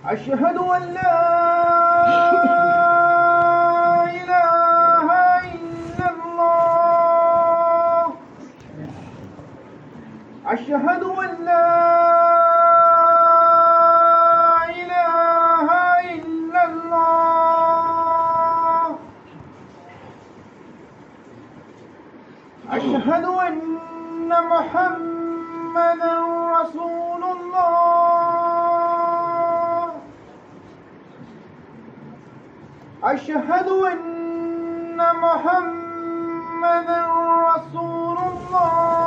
أشهد أن لا إله إلا الله أشهد أن لا إله إلا الله أشهد أن محمدا رسول الله أشهد أن محمدا رسول الله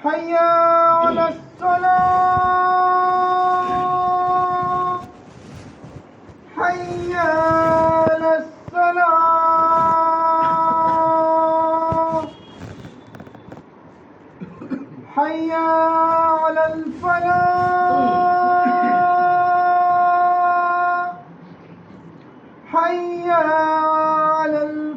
حي على الصلاة حي على الصلاة حي على الفلاح حي على الفلاح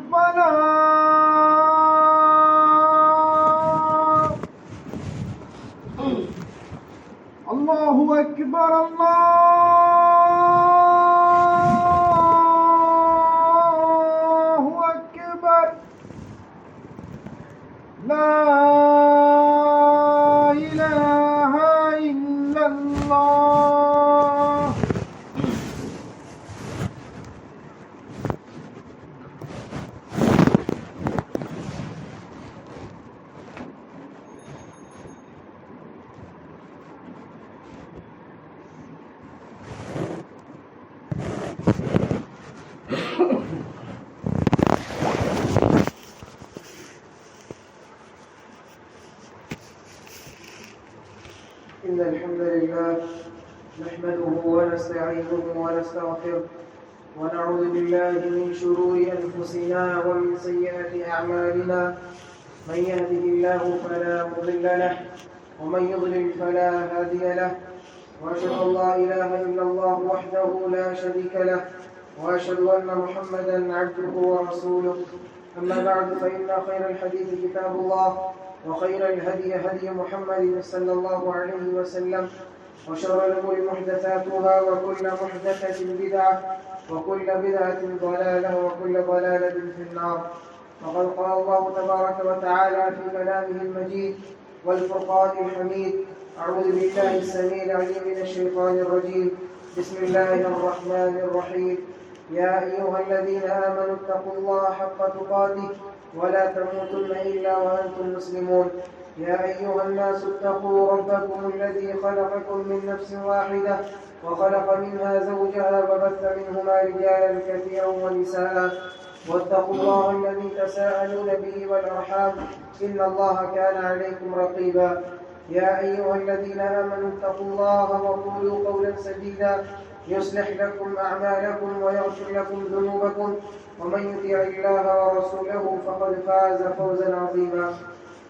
الله أكبر الله أكبر لا إله إلا الله إن الحمد لله نحمده ونستعينه ونستغفره ونعوذ بالله من شرور أنفسنا ومن سيئات أعمالنا من يهده الله فلا مضل له ومن يضلل فلا هادي له وأشهد أن لا إله إلا الله وحده لا شريك له وأشهد أن محمدا عبده ورسوله أما بعد فإن خير الحديث كتاب الله وخير الهدي هدي محمد صلى الله عليه وسلم وشر الأمور محدثاتها وكل محدثة بدعة وكل بدعة ضلالة وكل ضلالة في النار. وقد قال الله تبارك وتعالى في كلامه المجيد والفرقان الحميد: أعوذ بالله السميع العليم من الشيطان الرجيم. بسم الله الرحمن الرحيم. يا أيها الذين آمنوا اتقوا الله حق تقاته ولا تموتن إلا وأنتم مسلمون. يا أيها الناس اتقوا ربكم الذي خلقكم من نفس واحدة وخلق منها زوجها وبث منهما رجالا كثيرا ونساء واتقوا الله الذي تساءلون به والأرحام إن الله كان عليكم رقيبا. يا أيها الذين آمنوا اتقوا الله وقولوا قولا سديدا يصلح لكم أعمالكم ويغفر لكم ذنوبكم ومن يطع الله ورسوله فقد فاز فوزا عظيما.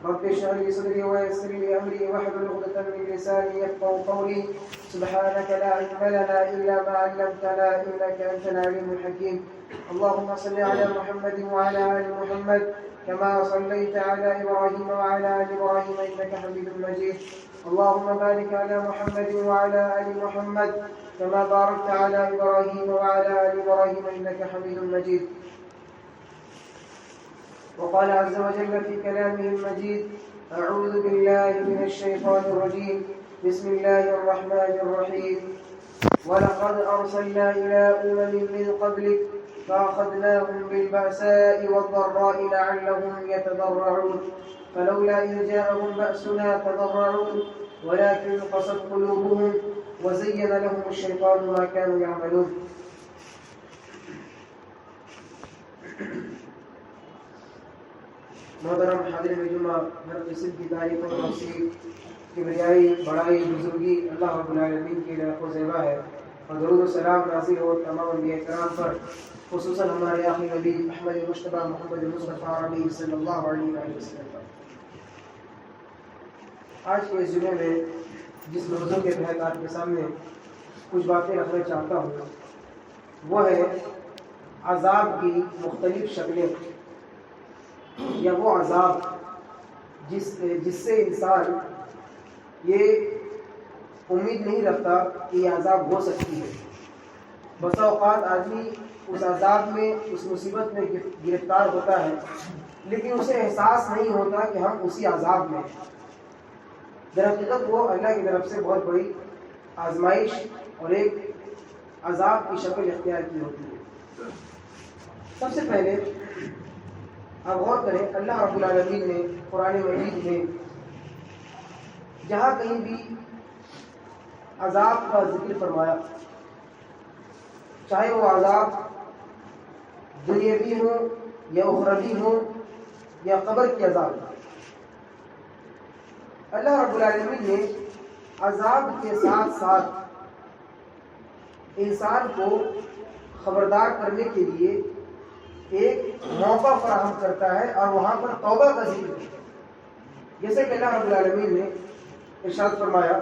رب اشرح لي صدري ويسر لي أمري واحلل عقدة من لساني يفقهوا قولي. سبحانك لا علم لنا إلا ما علمتنا إنك أنت العليم الحكيم. اللهم صل على محمد وعلى آل محمد كما صليت على إبراهيم وعلى آل إبراهيم إنك حميد مجيد. اللهم بارك على محمد وعلى آل محمد كما باركت على إبراهيم وعلى آل إبراهيم إنك حميد مجيد. وقال عز وجل في كلامه المجيد: أعوذ بالله من الشيطان الرجيم. بسم الله الرحمن الرحيم. ولقد أرسلنا إلى أمم من قبلك فأخذناهم بالبأساء والضراء لعلهم يتضرعون فلولا إذ جاءهم بأسنا تضرعوا ولكن قست قلوبهم وزين لهم الشيطان ما كانوا يعملون. محترم حاضرین جمعہ، ہر قسم کی تعریف و تفصیل، کبریائی، بڑائی، بزرگی اللہ رب العالمین کی لائق و زیبا ہے. اور درود و سلام نازل ہو تمام انبیاء کرام پر، خصوصاً ہمارے آخری نبی احمد مصطفیٰ محمد مصطفیٰ علیہ صلی اللہ علیہ وسلم پر۔ آج کے اس جمعے میں جس موضوع کے تحت آپ کے سامنے کچھ باتیں رکھنا چاہتا ہوں وہ ہے عذاب کی مختلف شکلیں، یا وہ عذاب جس سے انسان یہ امید نہیں رکھتا کہ یہ عذاب ہو سکتی ہے۔ بسا اوقات آدمی اس عذاب میں، اس مصیبت میں گرفتار ہوتا ہے، لیکن اسے احساس نہیں ہوتا کہ ہم اسی عذاب میں ہیں۔ در حقیقت وہ اللہ کی طرف سے بہت بڑی آزمائش اور ایک عذاب کی شکل اختیار کی ہوتی ہے۔ سب سے پہلے آپ غور کریں، اللہ رب العالمین نے قرآن مجید میں جہاں کہیں بھی عذاب کا ذکر فرمایا، چاہے وہ عذاب دنیاوی ہو یا اخروی ہو یا قبر کی عذاب، اللہ رب العالمین نے عذاب کے ساتھ ساتھ انسان کو خبردار کرنے کے لیے ایک موقع فراہم کرتا ہے، اور وہاں پر توبہ کا ذکر ہے۔ جیسے کہ اللہ رب العالمین نے ارشاد فرمایا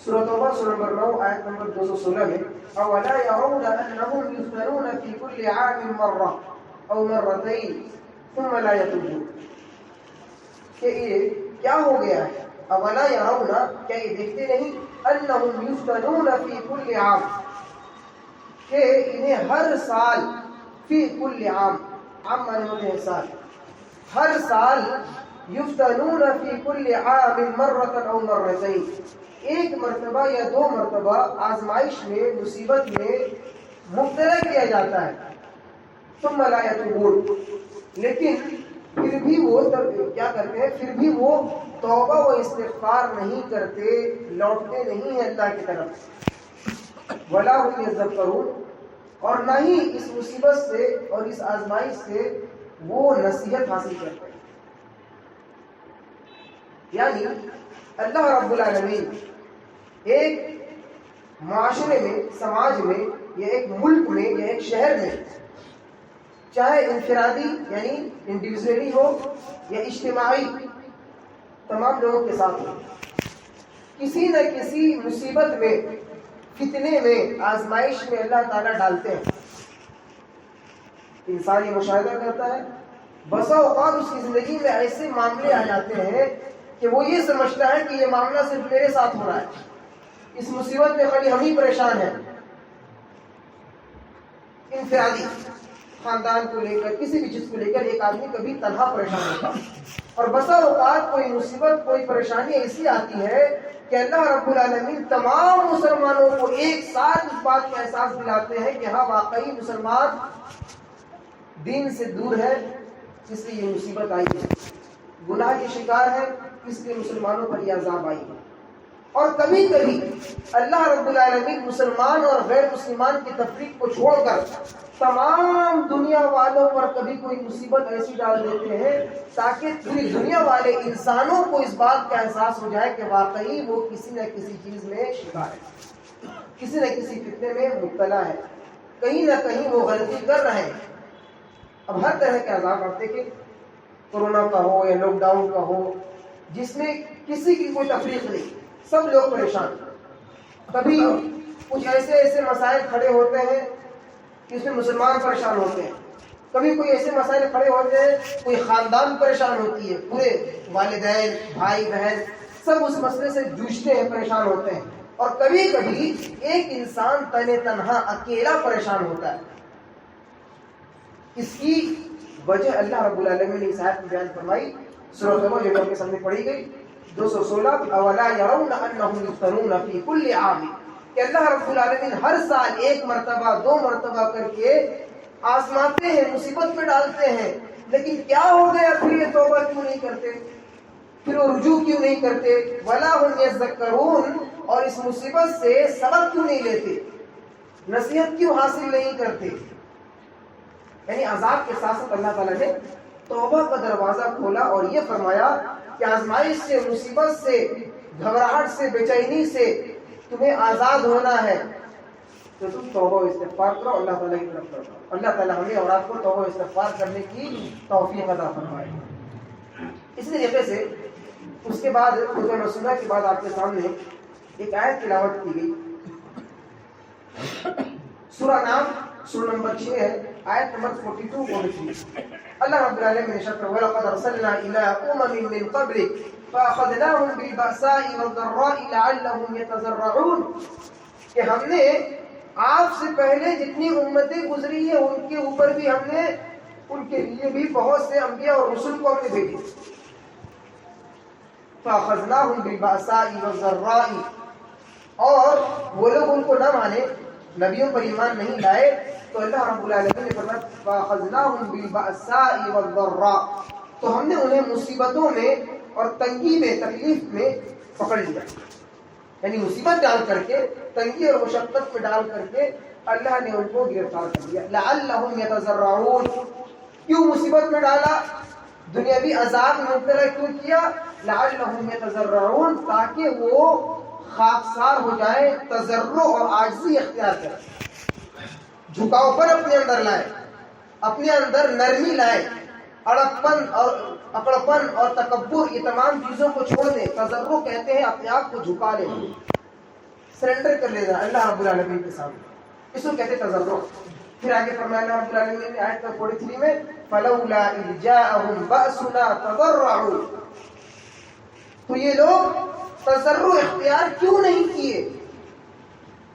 سورۃ توبہ سورہ نمبر 9 آیت نمبر 216 میں، اولا يرون انهم يفتنون في كل عام مرة او مرتين ثم لا يتوبون، کہ یہ کیا ہو گیا ہے؟ اولا يرون، کیا یہ دیکھتے نہیں؟ انهم يفتنون في كل عام، کہ انہیں ہر سال، فی کل عام، عام معنی ہوتے ہیں سال، ہر سال یفتنون فی کل عام مرۃ او مرتین، ایک مرتبہ یا دو مرتبہ آزمائش میں، مصیبت میں مبتلا کیا جاتا ہے۔ ثم لا یتوبون، لیکن پھر بھی وہ کیا کرتے ہیں؟ پھر بھی وہ توبہ و استغفار نہیں کرتے، لوٹتے نہیں ہیں اللہ کی طرف۔ ولا هم یذکرون، اور نہ ہی اس مصیبت سے اور اس آزمائش سے وہ نصیحت حاصل کرتے ہیں۔ یعنی اللہ رب العالمین ایک معاشرے میں، سماج میں، یا ایک ملک میں، یا ایک شہر میں، چاہے انفرادی یعنی انڈیویجولی ہو یا اجتماعی تمام لوگوں کے ساتھ ہو، کسی نہ کسی مصیبت میں، فتنے میں، آزمائش میں اللہ تعالیٰ ڈالتے ہیں۔ انسان یہ مشاہدہ کرتا ہے، بسا اوقات اس کی زندگی میں ایسے معاملے آ جاتے ہیں کہ وہ یہ سمجھتا ہے کہ یہ معاملہ صرف میرے ساتھ ہو رہا ہے، اس مصیبت میں خالی ہم ہی پریشان ہیں۔ انفرادی، خاندان کو لے کر، کسی بھی چیز کو لے کر ایک آدمی کبھی تنہا پریشان ہوتا ہے، اور بسا اوقات کوئی مصیبت، کوئی پریشانی ایسی آتی ہے کہ اللہ رب العالمین تمام مسلمانوں کو ایک ساتھ اس بات کا احساس دلاتے ہیں کہ ہاں واقعی مسلمان دین سے دور ہے، اس لیے یہ مصیبت آئی ہے، گناہ کے شکار ہے، اس لیے مسلمانوں پر یہ عذاب آئی ہے۔ اور کبھی کبھی اللہ رب العالمین مسلمان اور غیر مسلمان کی تفریق کو چھوڑ کر تمام دنیا والوں پر کبھی کوئی مصیبت ایسی ڈال دیتے ہیں تاکہ پوری دنیا والے انسانوں کو اس بات کا احساس ہو جائے کہ واقعی وہ کسی نہ کسی چیز میں شکار ہے، کسی نہ کسی فتنے میں مبتلا ہے، کہیں نہ کہیں وہ غلطی کر رہے ہیں۔ اب ہر طرح کے عذاب آتے کہ کورونا کا ہو یا لاک ڈاؤن کا ہو، جس میں کسی کی کوئی تفریق نہیں، سب لوگ پریشان۔ کبھی کچھ ایسے مسائل کھڑے ہوتے ہیں کہ اس میں مسلمان پریشان ہوتے ہیں، کبھی کوئی ایسے مسائل کھڑے ہوتے ہیں کوئی خاندان پریشان ہوتی ہے، پورے والدین، بھائی بہن سب اس مسئلے سے جوجھتے ہیں، پریشان ہوتے ہیں، اور کبھی کبھی ایک انسان تنہا اکیلا پریشان ہوتا ہے۔ اس کی وجہ اللہ رب العالمین نے اس آیت میں بیان فرمائی، سورۃ توبہ جو آپ کے سامنے پڑھی گئی 216، اولا یرون انہم یفتنون فی کل عام، کہ اللہ رب العالمین ہر سال ایک مرتبہ، دو مرتبہ کر کے آزماتے ہیں، مصیبت میں ڈالتے ہیں، لیکن کیا ہو گیا؟ پھر یہ توبہ کیوں نہیں کرتے؟ پھر وہ رجوع کیوں نہیں کرتے؟ ولا هم یذکرون، اور اس مصیبت سے سبق کیوں نہیں لیتے؟ نصیحت کیوں حاصل نہیں کرتے؟ یعنی عذاب کے ساتھ ساتھ اللہ تعالیٰ نے توبہ کا دروازہ کھولا اور یہ فرمایا کہ آزمائش سے، مصیبت سے، گھبراہٹ سے، بے چینی سے تمہیں آزاد ہونا ہے تو تم توبہ و استغفار کرو، اللہ تعالیٰ کی طرف لوٹو۔ اللہ تعالیٰ ہمیں اور آپ کو توبہ و استغفار کرنے کی توفیق عطا فرمائے۔ اسی طریقے سے اس کے بعد خطبہ رسولہ کے بعد آپ کے سامنے ایک آیت تلاوت کی گئی، سورہ نام سورہ نمبر 6 ہے، آیت نمبر 42-43۔ اللہ رب العالمین نے ارشاد فرمایا وَلَقَدْ أَرْسَلْنَا إِلَىٰ أُمَمٍ مِّن قَبْلِكَ فَأَخَذْنَاهُم بِالْبَأْسَاءِ وَالضَّرَّاءِ لَعَلَّهُمْ يَتَضَرَّعُونَ کہ ہم نے آپ سے پہلے جتنی امتیں گزری ہیں ان کے اوپر بھی ہم نے ان کے لیے بھی بہت سے انبیاء اور رسول کو ہم نے بھیجے۔ فَأَخَذْنَاهُم بِالْبَأْسَاءِ وَالضَّرَّاءِ اور وہ لوگ ان کو نہ مانے، نبیوں پر ایمان نہیں لائے، تو اللہ رب العالمین نے فرمایا فَأَخَذْنَاهُم بِالْبَأْسَاءِ وَالضَّرَّاءِ تو ہم نے انہیں مصیبتوں میں اور تنگی میں، تکلیف میں پکڑ لیا، یعنی مصیبت ڈال کر کے، تنگی اور مشقت میں ڈال کر کے اللہ نے ان کو گرفتار کر لیا۔ لعلہم یتضرعون کیوں مصیبت میں ڈالا، دنیاوی عذاب میں مبتلا کیوں کیا؟ لعلہم یتضرعون تاکہ وہ خاکسار ہو جائے، تضرع اور عاجزی اختیار کرے، جھکاؤ پر اپنے اندر لائے، اپنے اندر نرمی لائے، اکڑپن اور تکبر یہ تمام چیزوں کو چھوڑ دیں۔ تضرع کہتے ہیں اپنے آپ کو جھکا لینا، سرنڈر کر لینا اللہ رب العالمین کے سامنے، اس کو کہتے ہیں تضرع۔ پھر آگے فرمایا اللہ رب العالمین نے آیت 43 میں فَلَوْلَا إِذْ جَاءَهُمْ بَأْسُنَا تَضَرَّعُوا تو یہ لوگ تضرع اختیار کیوں نہیں کیے؟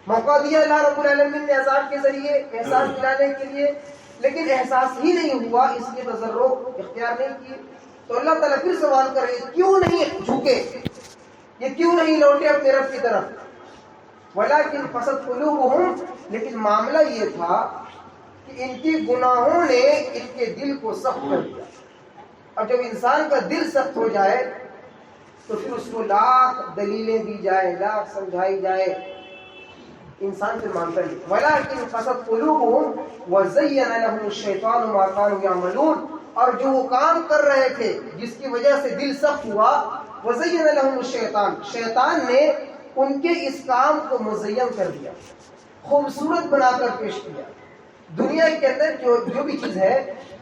موقع دیا اللہ رب العالمین نے عذاب کے ذریعے احساس دلانے کے لیے، لیکن احساس ہی نہیں ہوا، اس لیے تضرع اختیار نہیں کیے۔ تو اللہ تعالیٰ پھر سوال کر رہے کیوں نہیں جھکے، یہ کیوں نہیں لوٹے اپنے رب کی طرف؟ وَلَٰكِنْ قَسَتْ قُلُوبُهُمْ لیکن معاملہ یہ تھا کہ ان کی گناہوں نے ان کے دل کو سخت کر دیا۔ اب جب انسان کا دل سخت ہو جائے تو پھر اس کو لاکھ دلیلیں دی جائے، لاکھ سمجھائی جائے، انسان پھر مانتا نہیں۔ وَلَٰكِنْ قَسَتْ قُلُوبُهُمْ وَزَيَّنَ لَهُمُ الشَّيْطَانُ مَا كَانُوا يَعْمَلُونَ اور جو وہ کام کر رہے تھے جس کی وجہ سے دل سخت ہوا، وَزَيَّنَ لَهُمُ الشَّيْطَانُ شیطان نے ان کے اس کام کو مزین کر دیا، خوبصورت بنا کر پیش کیا۔ دنیا کے اندر جو بھی چیز ہے،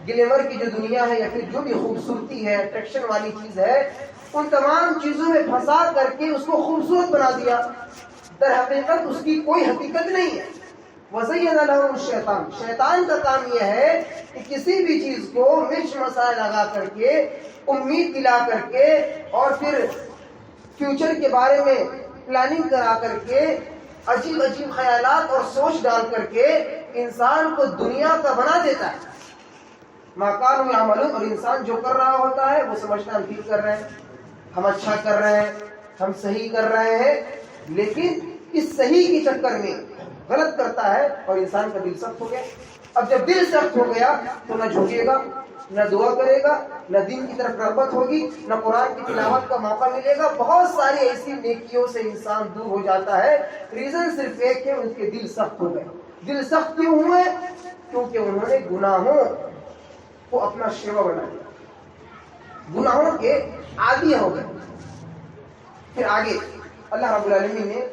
گلیمر کی جو دنیا ہے یا پھر جو بھی خوبصورتی ہے، اٹریکشن والی چیز ہے، ان تمام چیزوں میں پھنسا کر کے اس کو خوبصورت بنا دیا، در حقیقت اس کی کوئی حقیقت نہیں ہے۔ وَزَيَّنَ لَهُمُ الشَّيْطَانُ شیطان کا کام یہ ہے کہ کسی بھی چیز کو مرچ مسالہ لگا کر کے، امید دلا کر کے، اور پھر فیوچر کے بارے میں پلاننگ کرا کر کے، عجیب عجیب خیالات اور سوچ ڈال کر کے انسان کو دنیا کا بنا دیتا ہے۔ مَا كَانُوا يَعْمَلُونَ اور انسان جو کر رہا ہوتا ہے وہ سمجھتا ہے ہم ٹھیک کر رہے ہیں، ہم اچھا کر رہے ہیں، ہم صحیح کر رہے ہیں، لیکن اس صحیح کے چکر میں غلط کرتا ہے اور انسان کا دل سخت ہو گیا۔ اب جب دل سخت ہو گیا تو نہ جھکے گا، نہ دعا کرے گا، نہ دین کی طرف رغبت ہوگی، نہ قرآن کی تلاوت کا موقع ملے گا، بہت ساری ایسی نیکیوں سے انسان دور ہو جاتا ہے۔ ریزن صرف ایک ہے، ان کے دل سخت ہو گئے۔ دل سخت کیوں ہوئے؟ کیونکہ انہوں نے گناہوں کو اپنا شیوا بنا لیا، گناہوں کے عادی ہو گئے۔ پھر آگے اللہ رب العالمین نے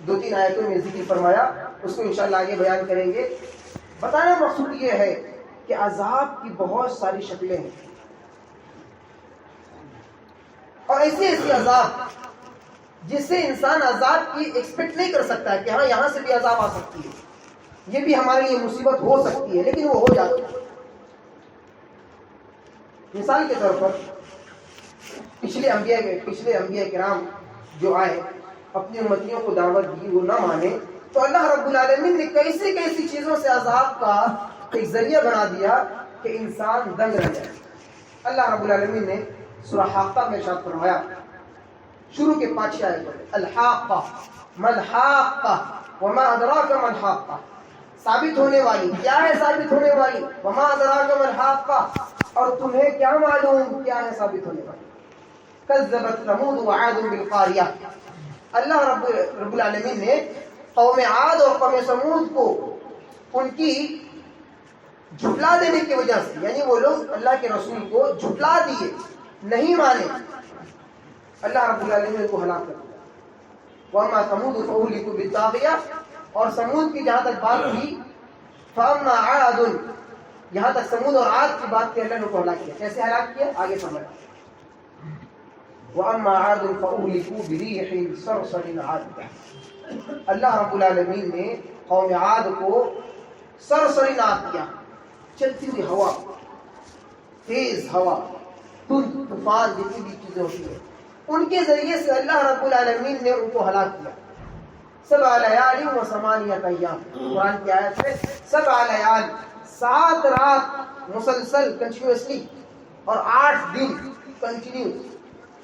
2-3 آیتوں میں ذکر فرمایا، اس کو انشاءاللہ آگے بیان کریں گے۔ بتانا مقصود یہ ہے کہ عذاب کی بہت ساری شکلیں ہیں، اور ایسی ایسی عذاب جس سے انسان عذاب کی ایکسپیکٹ نہیں کر سکتا ہے کہ ہاں یہاں سے بھی عذاب آ سکتی ہے، یہ بھی ہمارے لیے مصیبت ہو سکتی ہے، لیکن وہ ہو جاتی ہے۔ مثال کے طور پر پچھلے انبیاء کرام جو آئے، اپنی امتیوں کو دعوت دی، وہ نہ مانے، تو اللہ رب العالمین نے کیسی کیسی چیزوں سے عذاب کا ایک ذریعہ بنا دیا کہ انسان دنگ رہ جائے۔ اللہ رب العالمین نے سورہ حاقہ میں ارشاد فرمایا، شروع کے 5 آیتوں میں، الحاقہ ما الحاقہ وما ادراک ما الحاقہ، ثابت ہونے والی، کیا ہے ثابت ہونے والی؟ وما ادراک ما الحاقہ، اور تمہیں کیا معلوم کیا ہے ثابت ہونے والی؟ کذبت ثمود وعاد بالقاریہ، اللہ رب العالمین نے قوم عاد اور قوم ثمود کو ان کی جھٹلا دینے کی وجہ سے، یعنی وہ لوگ اللہ کے رسول کو جھٹلا دیے، نہیں مانے، اللہ رب العالمین کو ہلاک کر دیا۔ وَأَمَّا ثَمُودُ فَأُهْلِكُوا بِالطَّاغِيَةِ، اور سمود کی جہاں تک بات تھی فَأَمَّا عَادٌ، یہاں تک سمود اور عاد کی بات کی اللہ نے کو ہلاک کیا. کیسے ہلاک کیا آگے سمجھ. وَأَمَّا عَادٌ فَأُهْلِكُوا بِرِيحٍ صَرْصَرٍ عَاتِيَةٍ، اللہ رب العالمین نے قوم عاد کو سرسری نات کیا، چلتی ہوئی ہوا، تیز ہوا، تند طوفان جتنی بھی چیزیں ہوتی ہیں ان کے ذریعے سے اللہ رب العالمین نے ان کو ہلاک کیا. 7 لیال و 8 ایام، قرآن کی آیت ہے 7 لیال، 7 رات مسلسل کنٹینیوسلی اور 8 دن کنٹینیو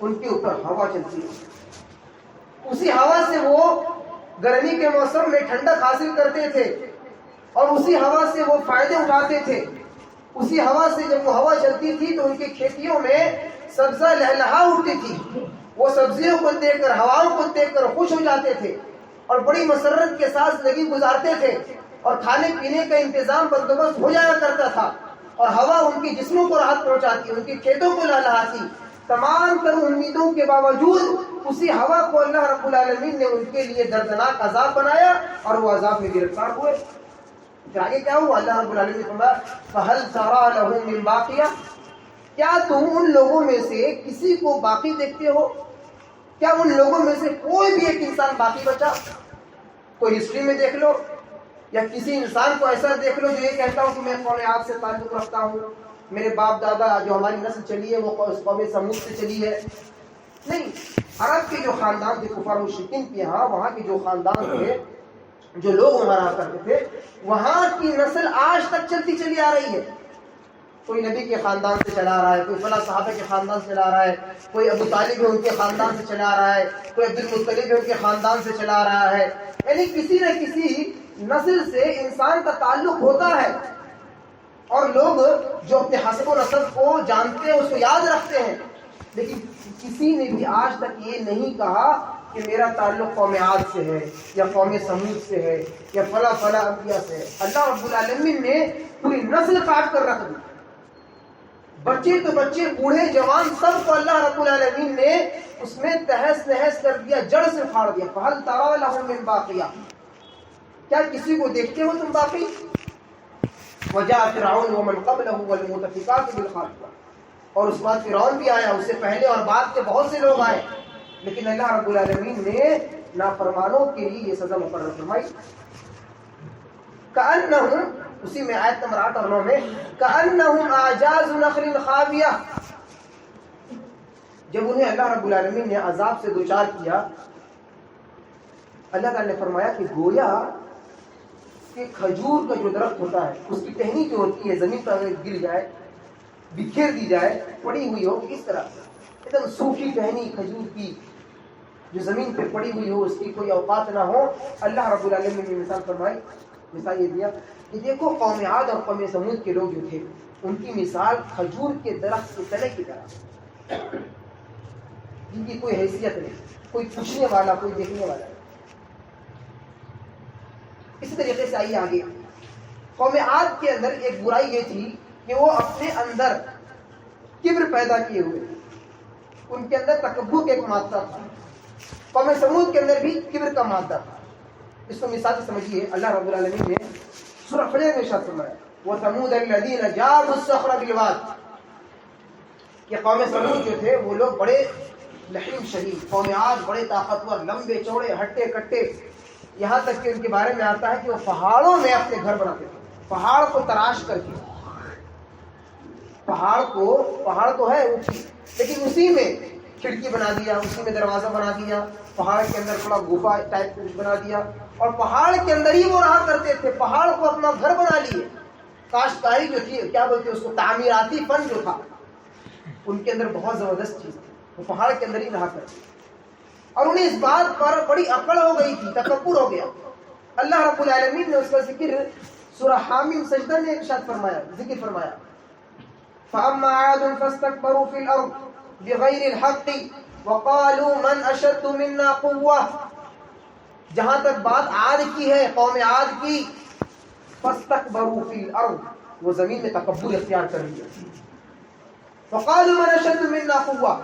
ان کے اوپر ہوا چلتی ہے. اسی ہوا سے وہ گرمی کے موسم میں ٹھنڈک حاصل کرتے تھے اور اسی ہوا سے وہ فائدے اٹھاتے تھے. اسی ہوا سے جب وہ ہوا چلتی تھی تو ان کی کھیتیوں میں سبزہ لہلہا اٹھتی تھی. وہ سبزیوں کو دیکھ کر، ہواؤں کو دیکھ کر خوش ہو جاتے تھے اور بڑی مسرت کے ساتھ زندگی گزارتے تھے اور کھانے پینے کا انتظام بندوبست ہو جایا کرتا تھا اور ہوا ان کے جسموں کو راحت پہنچاتی، ان کی کھیتوں کو لہلہاتی. تمام تر امیدوں کے باوجود اسی ہوا کو اللہ رب العالمین نے ان کے لیے دردناک عذاب بنایا اور وہ عذاب میں گرفتار ہوئے. پھر آگے کیا ہوا؟ اللہ رب العالمین نے فرمایا فَهَلْ تَرَىٰ لَهُم مِّن بَاقِيَةٍ، کیا تم ان لوگوں میں سے کسی کو باقی دیکھتے ہو؟ کیا ان لوگوں میں سے کوئی بھی ایک انسان باقی بچا؟ کوئی ہسٹری میں دیکھ لو یا کسی انسان کو ایسا دیکھ لو جو یہ کہتا ہو کہ میں قوم عاد سے تعلق رکھتا ہوں، میرے باپ دادا جو ہماری نسل چلی ہے وہ قوم سمود سے چلی ہے. نہیں، عرب کے جو خاندان تھے کفار مشرکین کے یہاں، وہاں کے جو خاندان تھے، جو لوگ وہاں رہا کرتے تھے، وہاں کی نسل آج تک چلتی چلی آ رہی ہے. کوئی نبی کے خاندان سے چلا آ رہا ہے، کوئی فلاں صحابہ کے خاندان سے چلا آ رہا ہے، کوئی ابو طالب ہے ان کے خاندان سے چلا آ رہا ہے، کوئی عبد المطلب ہے ان کے خاندان سے چلا آ رہا ہے. یعنی کسی نہ کسی نسل سے انسان کا تعلق ہوتا ہے اور لوگ جو اپنے حسب و نسب کو جانتے ہیں اس کو یاد رکھتے ہیں. لیکن کسی نے بھی آج تک یہ نہیں کہا کہ میرا تعلق قوم عاد سے ہے یا قوم سمود سے ہے یا فلاں فلاں انبیاء سے ہے. اللہ رب العالمین نے پوری نسل کاٹ کر رکھ دی، بچے تو بچے، بوڑھے جوان، سب کو اللہ رب العالمین نے اس میں تہس نہس کر دیا، جڑ سے پھاڑ دیا. فَهَلْ تَرَىٰ لَهُم مِّن بَاقِيَةٍ، کیا کسی کو دیکھتے ہو تم باقی؟ وَجَاءَ فِرْعَوْنُ وَمَنْ قَبْلَهُ وَالْمُؤْتَفِكَاتُ بِالْخَاطِئَةِ، اور اس بعد فرعون بھی آیا، اس سے پہلے اور بعد کے بہت سے لوگ آئے، لیکن اللہ رب العالمین نے نافرمانوں کے لیے یہ سزا مقرر فرمائی. كأنهم، اسی میں آیت نمبر 8 اور 9 میں كأنهم أعجاز نخل خاوية، جب انہیں اللہ رب العالمین نے عذاب سے دوچار کیا، اللہ تعالی نے فرمایا کہ گویا کہ کھجور کا جو درخت ہوتا ہے اس کی ٹہنی جو ہوتی ہے زمین پر اگر گر جائے، بکھیر دی جائے، پڑی ہوئی ہو، اس طرح ایک دم سوکھی ٹہنی کھجور کی جو زمین پہ پڑی ہوئی ہو، اس کی کوئی اوقات نہ ہو. اللہ رب العالمین نے مثال فرمائی، مثال یہ دیا کہ دیکھو قوم عاد اور قوم سمود کے لوگ جو تھے ان کی مثال کھجور کے درخت کے تنے کی طرح، جن کی کوئی حیثیت نہیں، کوئی پوچھنے والا، کوئی دیکھنے والا. اسی طریقے سے آئیے آگے. قوم عاد کے اندر ایک برائی یہ تھی کہ وہ اپنے اندر کبر پیدا کیے ہوئے، ان کے اندر تکبر کا ایک مادہ تھا. قوم سمود کے اندر بھی کبر کا مادہ تھا. اس کو مثال سے سمجھیے. اللہ رب العالمین نے سورہ فجر میں ارشاد فرمایا وَثَمُودَ الَّذِينَ جَابُوا الصَّخْرَ بِالْوَادِ، کہ قوم سمود جو تھے وہ لوگ بڑے لحیم شدید، قوم عاد بڑے طاقتور، لمبے چوڑے، ہٹے کٹے، یہاں تک کہ ان کے بارے میں آتا ہے کہ وہ پہاڑوں میں اپنے گھر بناتے تھے. پہاڑ کو تراش کر کے، پہاڑ تو ہے اونچی، لیکن اسی میں کھڑکی بنا دیا، اسی میں دروازہ بنا دیا، پہاڑ کے اندر تھوڑا گفا ٹائپ کچھ بنا دیا اور پہاڑ کے اندر ہی وہ رہا کرتے تھے. پہاڑ کو اپنا گھر بنا لیے. کاشتکاری جو تھی، کیا بولتے اس کو، تعمیراتی فن جو تھا ان کے اندر بہت زبردست چیز تھی. وہ پہاڑ کے اندر ہی رہا کرتے اور انہیں اس بات پر بڑی عقل ہو گئی تھی، تکبر ہو گیا. اللہ رب العالمین نے اس کا ذکر سورہ حامیم سجدہ نے ارشاد فرمایا، ذکر فرمایا فَأَمَّا عَادٌ فَاسْتَكْبَرُوا فِي الْأَرْضِ بِغَيْرِ الْحَقِّ وَقَالُوا مَنْ أَشَدُّ مِنَّا قُوَّةً. جہاں تک بات عاد کی ہے، قوم عاد کی، فَاسْتَكْبَرُوا فِي الْأَرْضِ، وہ زمین میں تکبر اختیار کر لیا. وَقَالُوا مَنْ أَشَدُّ مِنَّا قُوَّةً،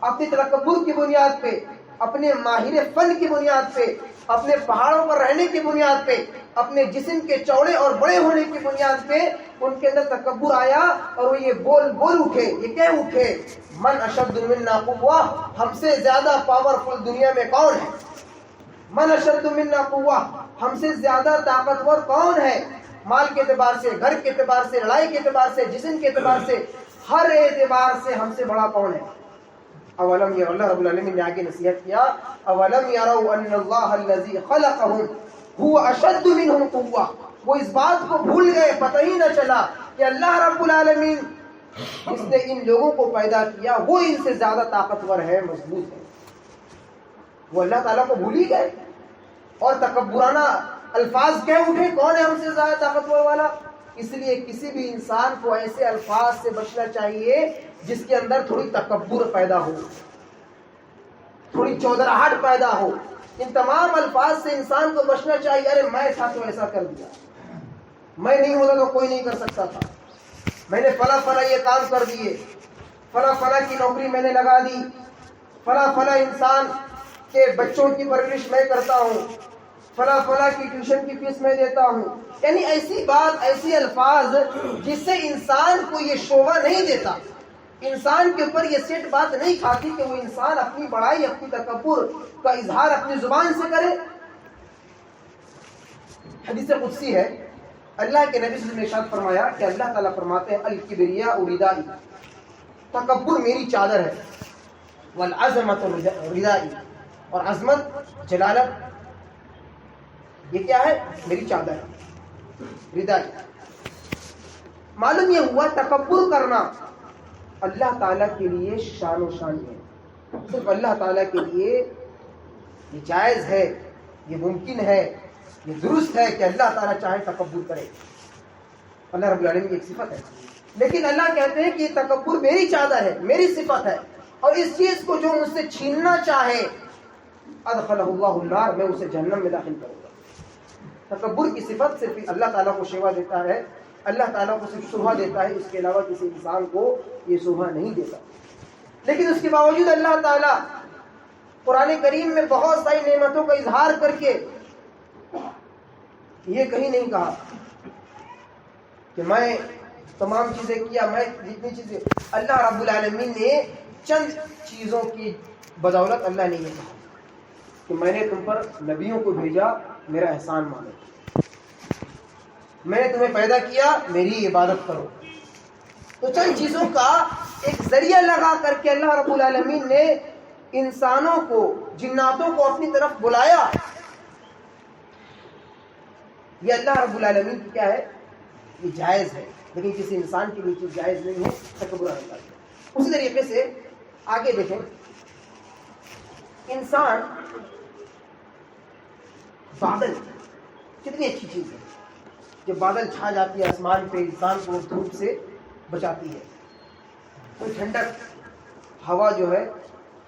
اپنی تکبر کی بنیاد پہ اپنے ماہر فن کی بنیاد پہ، اپنے پہاڑوں پر رہنے کی بنیاد پہ، اپنے جسم کے چوڑے اور بڑے ہونے کی بنیاد پہ ان کے اندر تکبر آیا اور وہ یہ بول اٹھے، یہ کہہ اٹھے من اشد منا قوہ، ہم سے زیادہ پاورفل دنیا میں کون ہے؟ من اشد منا قوہ، ہم سے زیادہ طاقتور کون ہے؟ مال کے اعتبار سے، گھر کے اعتبار سے، لڑائی کے اعتبار سے، جسم کے اعتبار سے، ہر اعتبار سے ہم سے بڑا کون ہے؟ اولم یہ اللہ رب العالمین نے آگے نصیحت کیا اولم یروا ان اللہ الذی خلقهم هو اشد منهم قوہ، وہ اس بات کو بھول گئے، پتہ ہی نہ چلا کہ اللہ رب العالمین جس نے ان لوگوں کو پیدا کیا وہ ان سے زیادہ طاقتور ہے، مضبوط ہے۔ وہ اللہ تعالیٰ کو بھول ہی گئے اور تکبرانہ الفاظ کہہ اٹھے کون ہے ہم سے زیادہ طاقتور والا۔ اس لیے کسی بھی انسان کو ایسے الفاظ سے بچنا چاہیے جس کے اندر تھوڑی تکبر پیدا ہو، تھوڑی چودراہٹ پیدا ہو۔ ان تمام الفاظ سے انسان کو بچنا چاہیے، ارے میں تھا تو ایسا کر دیا، میں نہیں ہوتا تو کوئی نہیں کر سکتا تھا، میں نے فلاں فلاں یہ کام کر دیے، فلاں فلاں کی نوکری میں نے لگا دی، فلاں فلاں انسان کے بچوں کی پرورش میں کرتا ہوں، فلاں فلاں کی ٹیوشن کی فیس میں دیتا ہوں۔ یعنی ایسی بات، ایسی الفاظ جس سے انسان کو یہ شوبہ نہیں دیتا، انسان کے اوپر یہ سیٹ بات نہیں کھاتی کہ وہ انسان اپنی بڑائی، اپنی تکبر کا اظہار اپنی زبان سے کرے۔ حدیث قدسی ہے، اللہ کے نبی صلی اللہ علیہ وسلم نے ارشاد فرمایا کہ اللہ تعالیٰ فرماتے ہیں الکبریاء ردائی، تکبر میری چادر ہے، والعظمت ردائی، اور عظمت، جلالت یہ کیا ہے؟ میری چادر ہے، ردائی۔ معلوم یہ ہوا تکبر کرنا اللہ تعالیٰ کے لیے شان و شان ہے، صرف اللہ تعالیٰ کے لیے یہ جائز ہے، یہ ممکن ہے، یہ درست ہے کہ اللہ تعالیٰ چاہے تکبر کرے، اللہ رب العالمین کی ایک صفت ہے۔ لیکن اللہ کہتے ہیں کہ یہ تکبر میری چادر ہے، میری صفت ہے، اور اس چیز کو جو مجھ سے چھیننا چاہے ادخلہ اللہ النار، میں اسے جہنم میں داخل کروں گا۔ تکبر کی صفت صرف اللہ تعالیٰ کو شیوا دیتا ہے، اللہ تعالیٰ کو صرف شوبھا دیتا ہے، اس کے علاوہ کسی انسان کو یہ شوبھا نہیں دیتا۔ لیکن اس کے باوجود اللہ تعالیٰ قرآن کریم میں بہت ساری نعمتوں کا اظہار کر کے یہ کہیں نہیں کہا کہ میں تمام چیزیں کیا، میں جتنی چیزیں، اللہ رب العالمین نے چند چیزوں کی بدولت اللہ نے یہ کہا کہ میں نے تم پر نبیوں کو بھیجا، میرا احسان مانو، میں نے تمہیں پیدا کیا، میری عبادت کرو۔ تو چند چیزوں کا ایک ذریعہ لگا کر کے اللہ رب العالمین نے انسانوں کو، جناتوں کو اپنی طرف بلایا۔ یہ اللہ رب العالمین کی کیا ہے؟ یہ جائز ہے، لیکن کسی انسان کے لیے چیز جائز نہیں ہے، تکبر اللہ ہے۔ اسی طریقے سے آگے دیکھیں، انسان، بادل کتنی اچھی چیز ہے، جب بادل چھا جاتی ہے آسمان پہ، انسان کو دھوپ سے بچاتی ہے، کوئی ٹھنڈک، ہوا جو ہے،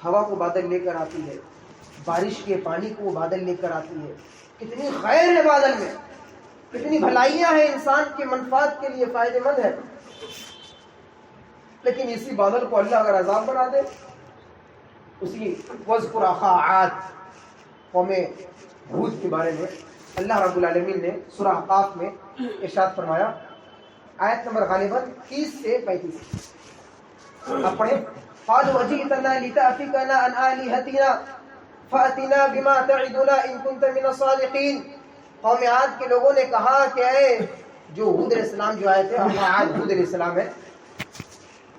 ہوا کو بادل لے کر آتی ہے، بارش کے پانی کو بادل لے کر آتی ہے، کتنی خیر ہے بادل میں، کتنی بھلائیاں ہیں، انسان کے منفعت کے لیے فائدہ مند ہے۔ لیکن اسی بادل کو اللہ اگر عذاب بنا دے، اسی وَاذْكُرْ أَخَا عَادٍ قوم ہود کے بارے میں اللہ رب العالمین نے سورہ احقاف میں ارشاد فرمایا، آیت نمبر غالباً 30 سے 35، آپ پڑھیں۔ قَالُوا أَجِئْتَنَا لِتَأْفِكَنَا عَنْ آلِهَتِنَا فَأْتِنَا بِمَا تَعِدُنَا إِن كُنتَ مِنَ الصَّادِقِينَ۔ قوم عاد کے لوگوں نے کہا کہ اے جو ہود علیہ السلام جو آئے تھے، عاد ہود علیہ السلام ہے،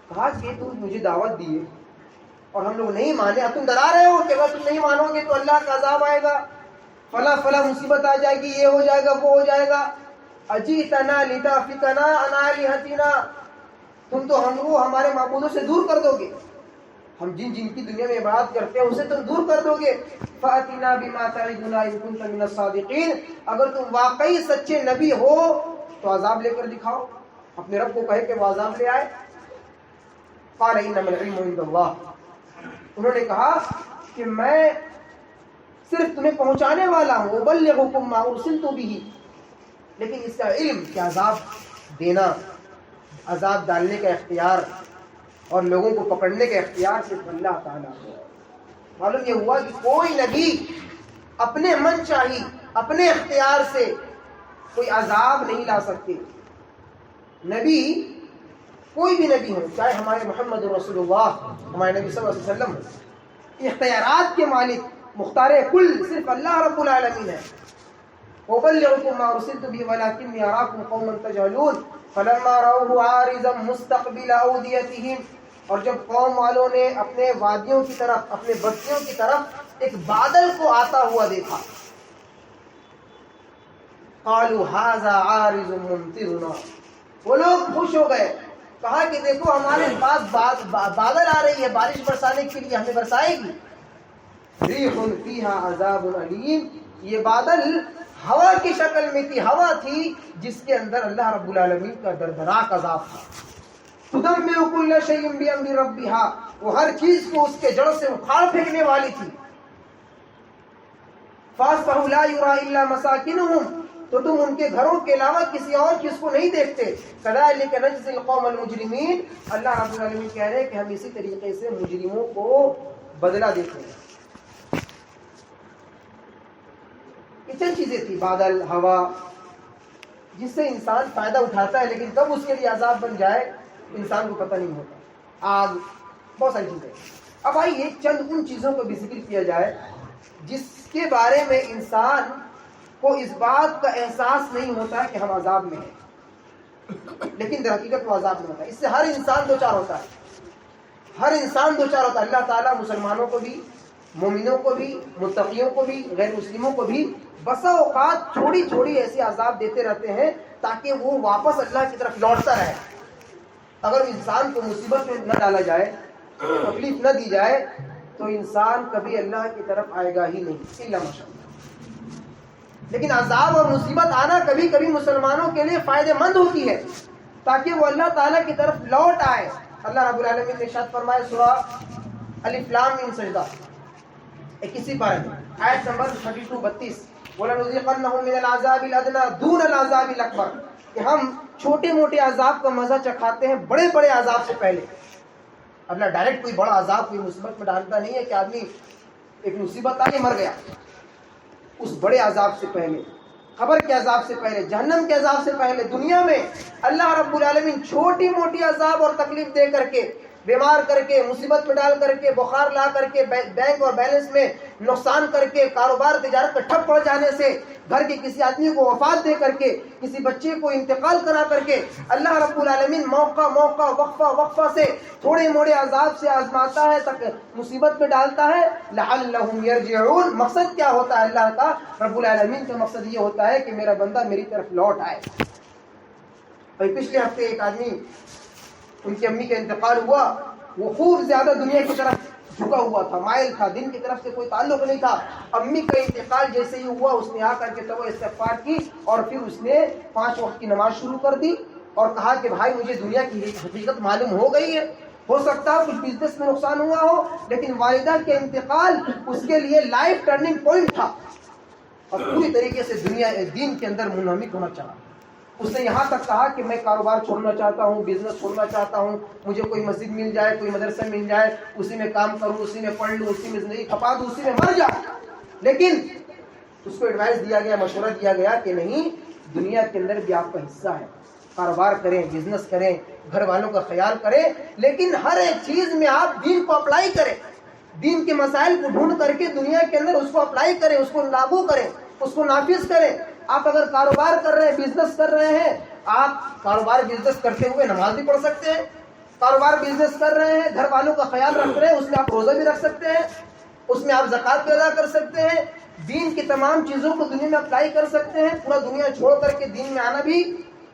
کہا کہ تم مجھے دعوت دیے اور ہم لوگ نہیں مانے، اب تم ڈرا رہے ہو کہ اگر تم نہیں مانو گے تو اللہ کا عذاب آئے گا، فلاں فلاں مصیبت آ جائے گی، یہ ہو جائے گا، وہ ہو جائے گا۔ اجئتنا لتأفکنا عن آلہتنا، تم تو ہم کو ہمارے معبودوں سے دور کر دو گے، ہم جن جن کی دنیا میں عبادت کرتے ہیں اسے تم دور کر دو گے۔ فأتنا بما تعدنا ان كنت من الصادقین، اگر تم واقعی سچے نبی ہو تو عذاب لے کر دکھاؤ، اپنے رب کو کہے کہ وہ عذاب لے آئے۔ قال انما العلم عند اللہ، انہوں نے کہا کہ میں صرف تمہیں پہنچانے والا ہوں، ابلغکم ما ارسلت به، لیکن اس کا علم کہ عذاب دینا، عذاب ڈالنے کا اختیار اور لوگوں کو پکڑنے کا اختیار صرف اللہ تعالیٰ کو۔ معلوم یہ ہوا کہ کوئی نبی اپنے من چاہی اپنے اختیار سے کوئی عذاب نہیں لا سکتے. نبی کوئی بھی نبی ہو، چاہے ہمارے محمد رسول اللہ ہمارے نبی صلی اللہ علیہ وسلم ہو، اختیارات کے مالک مختار کل صرف اللہ رب العالمین ہے. وَأُبَلِّغُكُم مَّا أُرْسِلْتُ بِهِ وَلَٰكِنِّي أَرَاكُمْ قَوْمًا تَجْهَلُونَ فَلَمَّا رَأَوْهُ عَارِضًا مُسْتَقْبِلَ أَوْدِيَتِهِمْ، اور جب قوم والوں نے اپنے وادیوں کی طرف، اپنے بستیوں کی طرف ایک بادل کو آتا ہوا دیکھا، قَالُوا هَٰذَا عَارِضٌ مُمْطِرُنَا، وہ لوگ خوش ہو گئے، کہا کہ دیکھو ہمارے پاس بادل آ رہی ہے، بارش برسانے کے لیے ہمیں برسائے گی. رِيحٌ فِيهَا عَذَابٌ أَلِيمٌ، یہ بادل ہوا کی شکل میں تھی، ہوا تھی جس کے اندر اللہ رب العالمین کا دردناک عذاب تھا. تدمر کل شیء بامر ربها، وہ ہر چیز کو اس کے جڑ سے اکھاڑ پھینکنے والی تھی. فاصبحوا لا يرى الا مساكنهم، تو تم ان کے گھروں کے علاوہ کسی اور چیز کو نہیں دیکھتے. كذلك نجزي القوم المجرمين، اللہ رب العالمین کہہ رہے ہیں کہ ہم اسی طریقے سے مجرموں کو بدلہ دیتے ہیں. یہ چند چیزیں تھی، بادل، ہوا، جس سے انسان فائدہ اٹھاتا ہے لیکن کب اس کے لیے عذاب بن جائے انسان کو پتہ نہیں ہوتا. آگ، بہت ساری چیزیں. اب آئیے چند ان چیزوں کو بھی ذکر کیا جائے جس کے بارے میں انسان کو اس بات کا احساس نہیں ہوتا ہے کہ ہم عذاب میں ہیں، لیکن در حقیقت وہ عذاب میں ہوتا ہے. اس سے ہر انسان دوچار ہوتا ہے، ہر انسان دوچار ہوتا ہے. اللہ تعالیٰ مسلمانوں کو بھی، مومنوں کو بھی، متقیوں کو بھی، غیر مسلموں کو بھی بسا اوقات چھوڑی چھوڑی ایسے عذاب دیتے رہتے ہیں تاکہ وہ واپس اللہ کی طرف لوٹتا رہے. اگر انسان کو مصیبت میں نہ ڈالا جائے، تکلیف نہ دی جائے، تو انسان کبھی اللہ کی طرف آئے گا ہی نہیں الا ماشاء اللہ. لیکن عذاب اور مصیبت آنا کبھی کبھی مسلمانوں کے لیے فائدہ مند ہوتی ہے تاکہ وہ اللہ تعالیٰ کی طرف لوٹ آئے. اللہ رب العالمین نے ارشاد فرمایا سورہ الف لام میم سجدہ 21 پارہ میں آیت نمبر 32 وَلَنُذِيقَنَّهُم مِّنَ الْعَذَابِ الْأَدْنَىٰ دُونَ الْعَذَابِ الْأَكْبَرِ، کہ ہم چھوٹے موٹے عذاب کا مزہ چکھاتے ہیں بڑے بڑے عذاب سے پہلے. اللہ ڈائریکٹ کوئی بڑا عذاب کوئی مصیبت میں ڈالتا نہیں ہے کہ آدمی ایک مصیبت آ کے مر گیا. اس بڑے عذاب سے پہلے، قبر کے عذاب سے پہلے، جہنم کے عذاب سے پہلے، دنیا میں اللہ رب العالمین چھوٹی موٹی عذاب اور تکلیف دے کر کے، بیمار کر کے، مصیبت میں ڈال کر کے، بخار لا کر کے، بینک اور بیلنس میں نقصان کر کے، کاروبار تجارت کا ٹھپ پڑ جانے سے، گھر کے کسی آدمی کو وفات دے کر کے، کسی بچے کو انتقال کرا کر کے، اللہ رب العالمین موقع موقع وقفہ وقفہ سے تھوڑے موڑے عذاب سے آزماتا ہے، تک مصیبت میں ڈالتا ہے. لعلہم یرجعون، مقصد کیا ہوتا ہے اللہ کا؟ رب العالمین کا مقصد یہ ہوتا ہے کہ میرا بندہ میری طرف لوٹ آئے. پچھلے ہفتے ایک آدمی، ان کی امی کا انتقال ہوا، وہ خوب زیادہ دنیا کی طرف جھکا ہوا تھا، مائل تھا، دین کی طرف سے کوئی تعلق نہیں تھا. امی کا انتقال جیسے ہی ہوا، اس نے آ کر کے توبہ استغفار کی اور پھر اس نے 5 وقت کی نماز شروع کر دی اور کہا کہ بھائی مجھے دنیا کی حقیقت معلوم ہو گئی ہے، ہو سکتا ہے کچھ بزنس میں نقصان ہوا ہو، لیکن والدہ کے انتقال اس کے لیے لائف ٹرننگ پوائنٹ تھا اور پوری طریقے سے دنیا دین کے اندر منہمک ہونا چاہا. اس نے یہاں تک کہا کہ میں کاروبار چھوڑنا چاہتا ہوں، بزنس چھوڑنا چاہتا ہوں، مجھے کوئی مسجد مل جائے، کوئی مدرسہ مل جائے، اسی میں کام کروں، اسی میں پڑھ لوں، اسی میں زندگی کھپا دوں، اسی میں مر جاؤں. لیکن اس کو ایڈوائس دیا گیا، مشورہ دیا گیا کہ نہیں، دنیا کے اندر بھی آپ کا حصہ ہے، کاروبار کریں، بزنس کریں، گھر والوں کا خیال کریں، لیکن ہر ایک چیز میں آپ دین کو اپلائی کریں، دین کے مسائل کو ڈھونڈ کر کے دنیا کے اندر اس کو اپلائی کریں، اس کو لاگو کریں، اس کو نافذ کریں. آپ اگر کاروبار کر رہے ہیں، بزنس کر رہے ہیں، آپ کاروبار بزنس کرتے ہوئے نماز بھی پڑھ سکتے ہیں، کاروبار بزنس کر رہے ہیں، گھر والوں کا خیال رکھ رہے ہیں، اس میں آپ روزہ بھی رکھ سکتے ہیں، اس میں آپ زکوٰۃ بھی ادا کر سکتے ہیں، دین کی تمام چیزوں کو دنیا میں اپلائی کر سکتے ہیں. پورا دنیا چھوڑ کر کے دین میں آنا بھی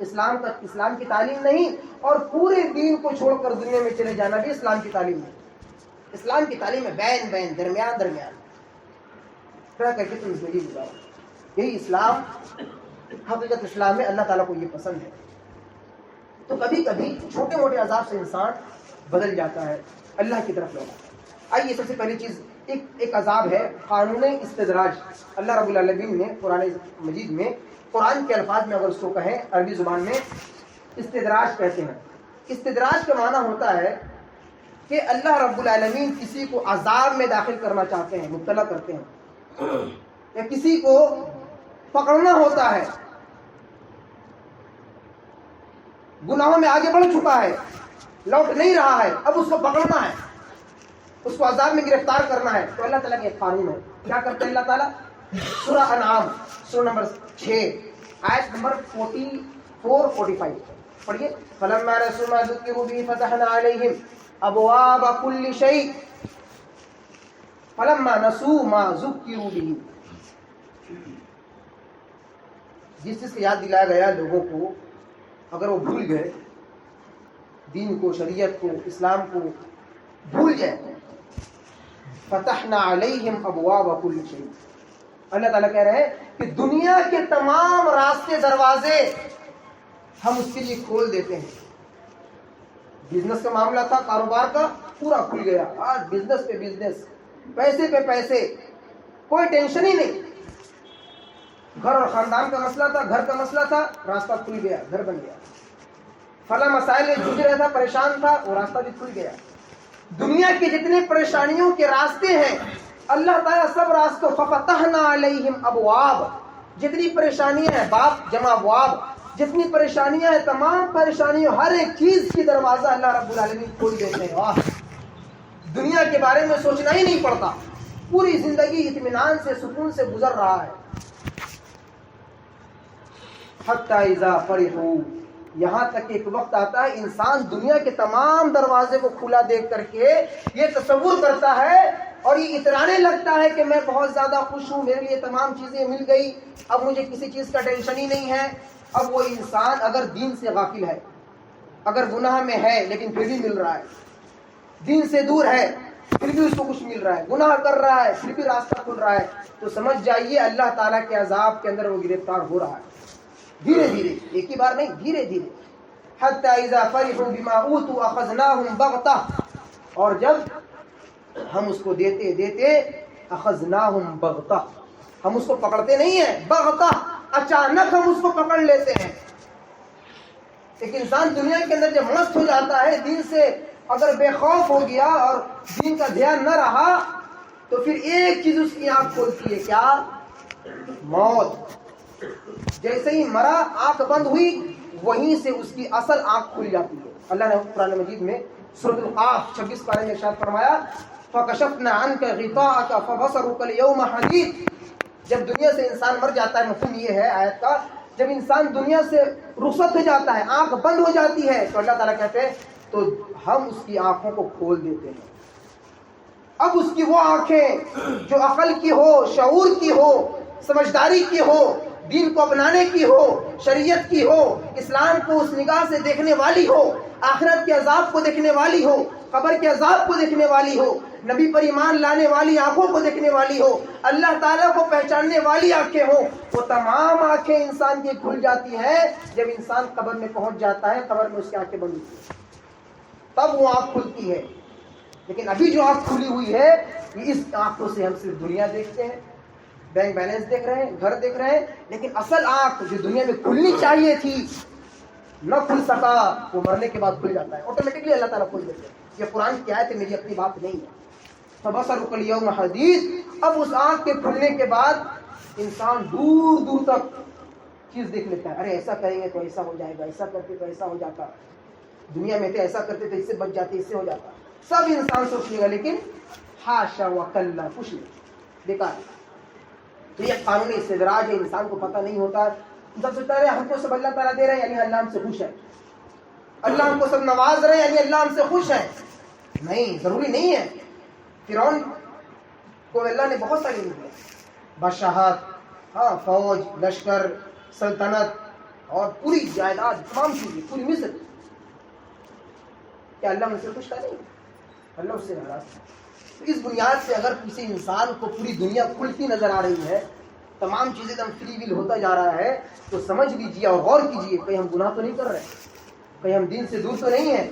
اسلام کی تعلیم نہیں، اور پورے دین کو چھوڑ کر دنیا میں چلے جانا بھی اسلام کی تعلیم نہیں. اسلام کی تعلیم ہے بین درمیان طرح کر کے تم زندگی گزارو. یہی اسلام حقیقت اسلام ہے، اللہ تعالیٰ کو یہ پسند ہے. تو کبھی کبھی چھوٹے موٹے عذاب سے انسان بدل جاتا ہے، اللہ کی طرف لوٹا. آئیے سب سے پہلی چیز ایک عذاب ہے قانون استدراج. اللہ رب العالمین نے قرآن مجید میں، قرآن کے الفاظ میں اگر اس کو کہیں، عربی زبان میں استدراج کہتے ہیں. استدراج کا معنی ہوتا ہے کہ اللہ رب العالمین کسی کو عذاب میں داخل کرنا چاہتے ہیں، مبتلا کرتے ہیں، یا کسی کو پکڑنا ہوتا ہے، گناہوں میں آگے بڑھ چکا ہے، لوٹ نہیں رہا ہے، اب اس کو پکڑنا ہے، اس کو عذاب میں گرفتار کرنا ہے، تو اللہ تعالیٰ کا ایک قانون ہے. کیا کرتے ہیں اللہ تعالیٰ؟ سورہ انعام سورہ نمبر 6 آیت نمبر 44-45 پڑھیے. فَلَمَّا نَسُوا مَا ذُكِّرُوا بِهِ فَتَحْنَا عَلَيْهِمْ أَبْوَابَ كُلِّ شَيْءٍ فَلَمَّا نَسُوا مَا ذُكِّرُوا بِهِ. جس چیز کو یاد دلایا گیا لوگوں کو، اگر وہ بھول گئے، دین کو، شریعت کو، اسلام کو بھول جائے، فتحنا علیہم ابواب کل شیء. اللہ تعالیٰ کہہ رہے ہیں کہ دنیا کے تمام راستے، دروازے ہم اس کے لیے کھول دیتے ہیں. بزنس کا معاملہ تھا، کاروبار کا، پورا کھل گیا. آج بزنس پہ بزنس، پیسے پہ پیسے، کوئی ٹینشن ہی نہیں. گھر اور خاندان کا مسئلہ تھا، گھر کا مسئلہ تھا، راستہ کھل گیا، گھر بن گیا. فلاں مسائل میں جھوج رہا تھا، پریشان تھا، وہ راستہ بھی کھل گیا. دنیا کے جتنے پریشانیوں کے راستے ہیں، اللہ تعالیٰ سب راستوں ففتحنا علیہم ابواب، جتنی پریشانیاں ہیں، باپ جمع ابواب، جتنی پریشانیاں ہیں، تمام پریشانیوں، ہر ایک چیز کی دروازہ اللہ رب العالمین کھول دیتے ہیں. واہ، دنیا کے بارے میں سوچنا ہی نہیں پڑتا، پوری زندگی اطمینان سے، سکون سے گزر رہا ہے. حتی اذا فرحوا، یہاں تک ایک وقت آتا ہے انسان دنیا کے تمام دروازے کو کھلا دیکھ کر کے یہ تصور کرتا ہے اور یہ اترانے لگتا ہے کہ میں بہت زیادہ خوش ہوں، میرے لیے تمام چیزیں مل گئی، اب مجھے کسی چیز کا ٹینشن ہی نہیں ہے. اب وہ انسان اگر دین سے غافل ہے، اگر گناہ میں ہے لیکن پھر بھی مل رہا ہے، دین سے دور ہے پھر بھی اس کو کچھ مل رہا ہے، گناہ کر رہا ہے پھر بھی راستہ کھل رہا ہے، تو سمجھ جائیے اللہ تعالیٰ کے عذاب کے اندر وہ گرفتار ہو رہا ہے. دھیرے دھیرے، ایک ہی بار نہیں، دھیرے دھیرے. حتی اذا فرحوا بما اوتوا اخذناهم بغتہ، اور جب ہم اس کو دیتے دیتے اخذناهم بغتہ، ہم اس کو پکڑتے نہیں ہیں، بغتہ، اچانک ہم اس کو پکڑ لیتے ہیں. ایک انسان دنیا کے اندر جب مست ہو جاتا ہے، دین سے اگر بے خوف ہو گیا اور دین کا دھیان نہ رہا، تو پھر ایک چیز اس کی آنکھ کھولتی ہے، کیا؟ موت. جیسے ہی مرا، آنکھ بند ہوئی، وہیں سے اس کی اصل آنکھ کھل جاتی ہے. اللہ نے قرآن مجید میں سورۃ القاف 26 پارے میں ارشاد فرمایا فَكَشَفْنَا عَنْكَ غِطَاءَكَ فَبَصَرُكَ الْيَوْمَ حَدِيدٌ. جب دنیا سے انسان مر جاتا ہے، مفہوم یہ ہے آیت کا، جب انسان دنیا سے رخصت ہو جاتا ہے، آنکھ بند ہو جاتی ہے، تو اللہ تعالیٰ کہتے ہیں تو ہم اس کی آنکھوں کو کھول دیتے ہیں. اب اس کی وہ آنکھیں جو عقل کی ہو، شعور کی ہو، سمجھداری کی ہو، دین کو اپنانے کی ہو، شریعت کی ہو، اسلام کو اس نگاہ سے دیکھنے والی ہو، آخرت کے عذاب کو دیکھنے والی ہو، قبر کے عذاب کو دیکھنے والی ہو، نبی پر ایمان لانے والی آنکھوں کو دیکھنے والی ہو، اللہ تعالیٰ کو پہچاننے والی آنکھیں ہوں، وہ تمام آنکھیں انسان کی کھل جاتی ہیں جب انسان قبر میں پہنچ جاتا ہے. قبر میں اس کی آنکھیں بند ہوتی ہیں، تب وہ آنکھ کھلتی ہے. لیکن ابھی جو آنکھ کھلی ہوئی ہے، یہ اس آنکھوں سے ہم صرف دنیا دیکھتے ہیں، بینک بیلنس دیکھ رہے ہیں، گھر دیکھ رہے ہیں، لیکن اصل آنکھ جو دنیا میں کھلنی چاہیے تھی نہ کھل سکا، وہ مرنے کے بعد کھل جاتا ہے آٹومیٹکلی. اللہ تعالیٰ کھول دیتے ہیں. یہ قرآن کی آیت ہے، میری اپنی بات نہیں ہے. فَبَصَرُكَ الْيَوْمَ حَدِيدٌ. اب اس آنکھ کے کھلنے کے بعد انسان دور دور تک چیز دیکھ لیتا ہے. ارے ایسا کریں گے تو ایسا ہو جائے گا، ایسا کرتے تو ایسا ہو جاتا، دنیا میں تو ایسا کرتے تو اس سے بچ جاتے، اس سے ہو جاتا. سب انسان سوچ لے گا، لیکن حاشا وکلا، کچھ نہیں، بیکار. تو یہ قانونی استدراج ہے، انسان کو پتہ نہیں ہوتا. انسان سوچتا ہے ہم کو سب اللہ تعالیٰ دے رہے ہیں یعنی اللہ ہم سے خوش ہے، اللہ ہم کو سب نواز رہے ہیں یعنی اللہ ہم سے خوش ہے. نہیں، ضروری نہیں ہے. فرعون کو اللہ نے بہت ساری دیا، بادشاہت، ہاں، فوج، لشکر، سلطنت اور پوری جائیداد، تمام چیزیں، پوری مصر. کیا اللہ ہم سے خوش تھا؟ نہیں، اللہ اس سے ناراض تھا. اس بنیاد سے اگر کسی انسان کو پوری دنیا کھلتی نظر آ رہی ہے، تمام چیزیں ایک دم فری ویل ہوتا جا رہا ہے، تو سمجھ لیجیے اور غور کیجیے کہیں ہم گناہ تو نہیں کر رہے، کہیں ہم دین سے دور تو نہیں ہیں.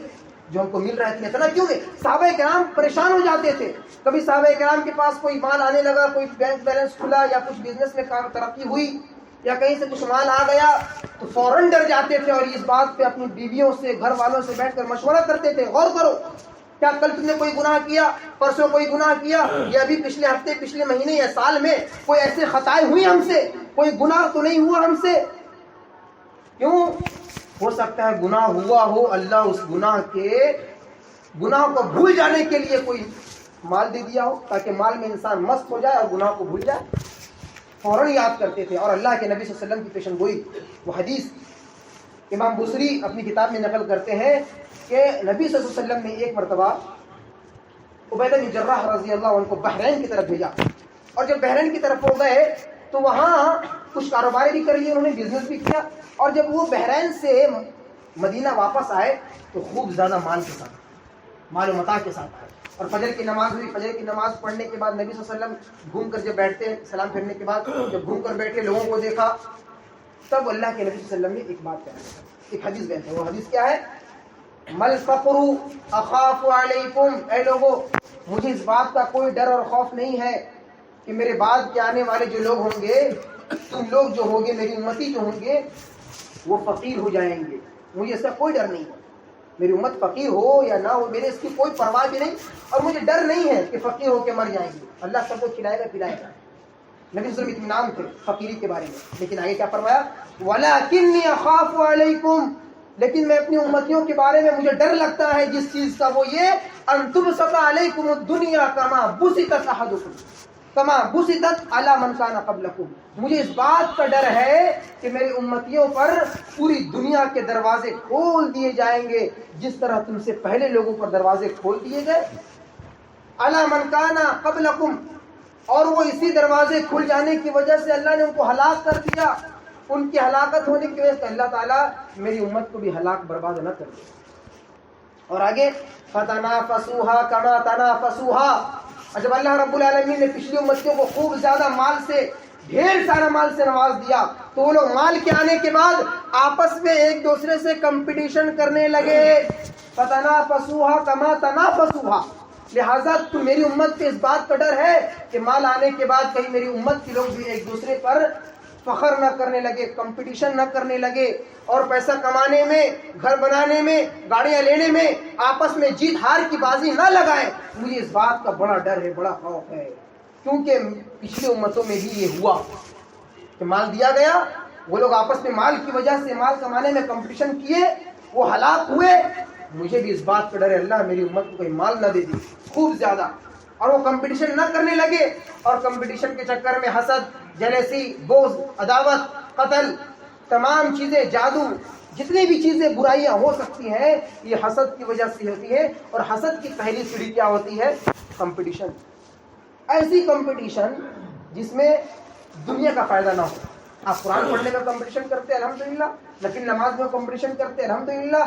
جو ہم کو مل رہا ہے اتنا کیوں ہے؟ صحابہ کرام پریشان ہو جاتے تھے. کبھی صحابہ کرام کے پاس کوئی مال آنے لگا، کوئی بینک بیلنس کھلا، یا کچھ بزنس میں ترقی ہوئی، یا کہیں سے کچھ مال آ گیا، تو فوراً ڈر جاتے تھے اور اس بات پہ اپنی بیویوں سے، گھر والوں سے بیٹھ کر مشورہ کرتے تھے. غور کرو، کیا کل تم نے کوئی گناہ کیا، پرسوں کوئی گناہ کیا، یا ابھی پچھلے ہفتے، پچھلے مہینے یا سال میں کوئی ایسے خطائیں ہوئی ہم سے، کوئی گناہ تو نہیں ہوا ہم سے؟ کیوں؟ ہو سکتا ہے گناہ ہوا ہو، اللہ اس گناہ کو بھول جانے کے لیے کوئی مال دے دیا ہو، تاکہ مال میں انسان مست ہو جائے اور گناہ کو بھول جائے، فوراً یاد کرتے تھے۔ اور اللہ کے نبی صلی اللہ علیہ وسلم کی پیشن گوئی، وہ حدیث امام بصری اپنی کتاب میں نقل کرتے ہیں کہ نبی صلی اللہ علیہ وسلم نے ایک مرتبہ عبیدہ بن جراح رضی اللہ عنہ کو بحرین کی طرف بھیجا، اور جب بحرین کی طرف وہ گئے تو وہاں کچھ کاروبار بھی کر لیے، انہوں نے بزنس بھی کیا، اور جب وہ بحرین سے مدینہ واپس آئے تو خوب زیادہ مال کے ساتھ، مال و متاع کے ساتھ آئے، اور فجر کی نماز ہوئی، فجر کی نماز پڑھنے کے بعد نبی صلی اللہ علیہ وسلم گھوم کر جب بیٹھتے، سلام پھرنے کے بعد جب گھوم کر بیٹھے، لوگوں کو دیکھا، تب اللہ کے نبی صلی اللہ علیہ وسلم نے ایک بات کہا، ایک حدیث بیان ہے۔ وہ حدیث کیا ہے؟ مل فقر اخاف علیکم، اے لوگو مجھے اس بات کا کوئی ڈر اور خوف نہیں ہے کہ میرے بعد کے آنے والے جو لوگ ہوں گے، تم لوگ جو ہوں گے، میری امتی جو ہوں گے، وہ فقیر ہو جائیں گے، مجھے اس کا کوئی ڈر نہیں ہے، میری امت فقیر ہو یا نہ ہو، میرے اس کی کوئی پرواہ بھی نہیں، اور مجھے ڈر نہیں ہے کہ فقیر ہو کے مر جائیں گے، اللہ سب کو کھلائے گا پلائے گا۔ نبی صلی اللہ علیہ وسلم اطمینان تھے فقیری کے بارے میں، لیکن آگے کیا فرمایا؟ وَلَكِنِّي أَخَافُ عَلَيْكُمْ، لیکن میں اپنی امتیوں کے بارے میں مجھے ڈر لگتا ہے جس چیز کا، وہ یہ أَن تُبْسَطَ عَلَيْكُمُ الدُّنْيَا كَمَا بُسِطَتْ أَحَدُكُمْ كَمَا بُسِطَتْ عَلَى مَنْ كَانَ قَبْلَكُمْ، مجھے اس بات کا ڈر ہے کہ میری امتیوں پر پوری دنیا کے دروازے کھول دیے جائیں گے جس طرح تم سے پہلے لوگوں پر دروازے کھول دیے گئے، عَلَى مَنْ كَانَ قَبْلَكُمْ، اور وہ اسی دروازے کھل جانے کی وجہ سے اللہ نے ان کو ہلاک کر دیا، ان کی ہلاکت ہونے کی وجہ سے اللہ تعالیٰ میری امت کو بھی ہلاک برباد نہ کر دے۔ اور آگے فَتَنَافَسُوهَا كَمَا تَنَافَسُوهَا، اور جب اللہ رب العالمین نے پچھلی امتوں کو خوب زیادہ مال سے، ڈھیر سارا مال سے نواز دیا، تو وہ لوگ مال کے آنے کے بعد آپس میں ایک دوسرے سے کمپٹیشن کرنے لگے، فَتَنَافَسُوهَا كَمَا تَنَافَسُوهَا، لہٰذا تو میری امت پہ اس بات کا ڈر ہے کہ مال آنے کے بعد کہیں میری امت کے لوگ بھی ایک دوسرے پر فخر نہ کرنے لگے، کمپٹیشن نہ کرنے لگے، اور پیسہ کمانے میں، گھر بنانے میں، گاڑیاں لینے میں آپس میں جیت ہار کی بازی نہ لگائیں۔ مجھے اس بات کا بڑا ڈر ہے، بڑا خوف ہے، کیونکہ پچھلی امتوں میں بھی یہ ہوا کہ مال دیا گیا، وہ لوگ آپس میں مال کی وجہ سے، مال کمانے میں کمپٹیشن کیے، وہ ہلاک ہوئے۔ مجھے بھی اس بات کا ڈر ہے اللہ میری امت کو کوئی مال نہ دے دی خوب زیادہ، اور وہ کمپٹیشن نہ کرنے لگے، اور کمپٹیشن کے چکر میں حسد، جیلسی، بغض، عداوت، قتل، تمام چیزیں، جادو، جتنی بھی چیزیں برائیاں ہو سکتی ہیں یہ حسد کی وجہ سے ہوتی ہے، اور حسد کی پہلی سیڑھی کیا ہوتی ہے؟ کمپٹیشن، ایسی کمپٹیشن جس میں دنیا کا فائدہ نہ ہو۔ آپ قرآن پڑھنے میں کمپٹیشن کرتے ہیں الحمدللہ، لیکن نماز میں کمپٹیشن کرتے ہیں الحمدللہ،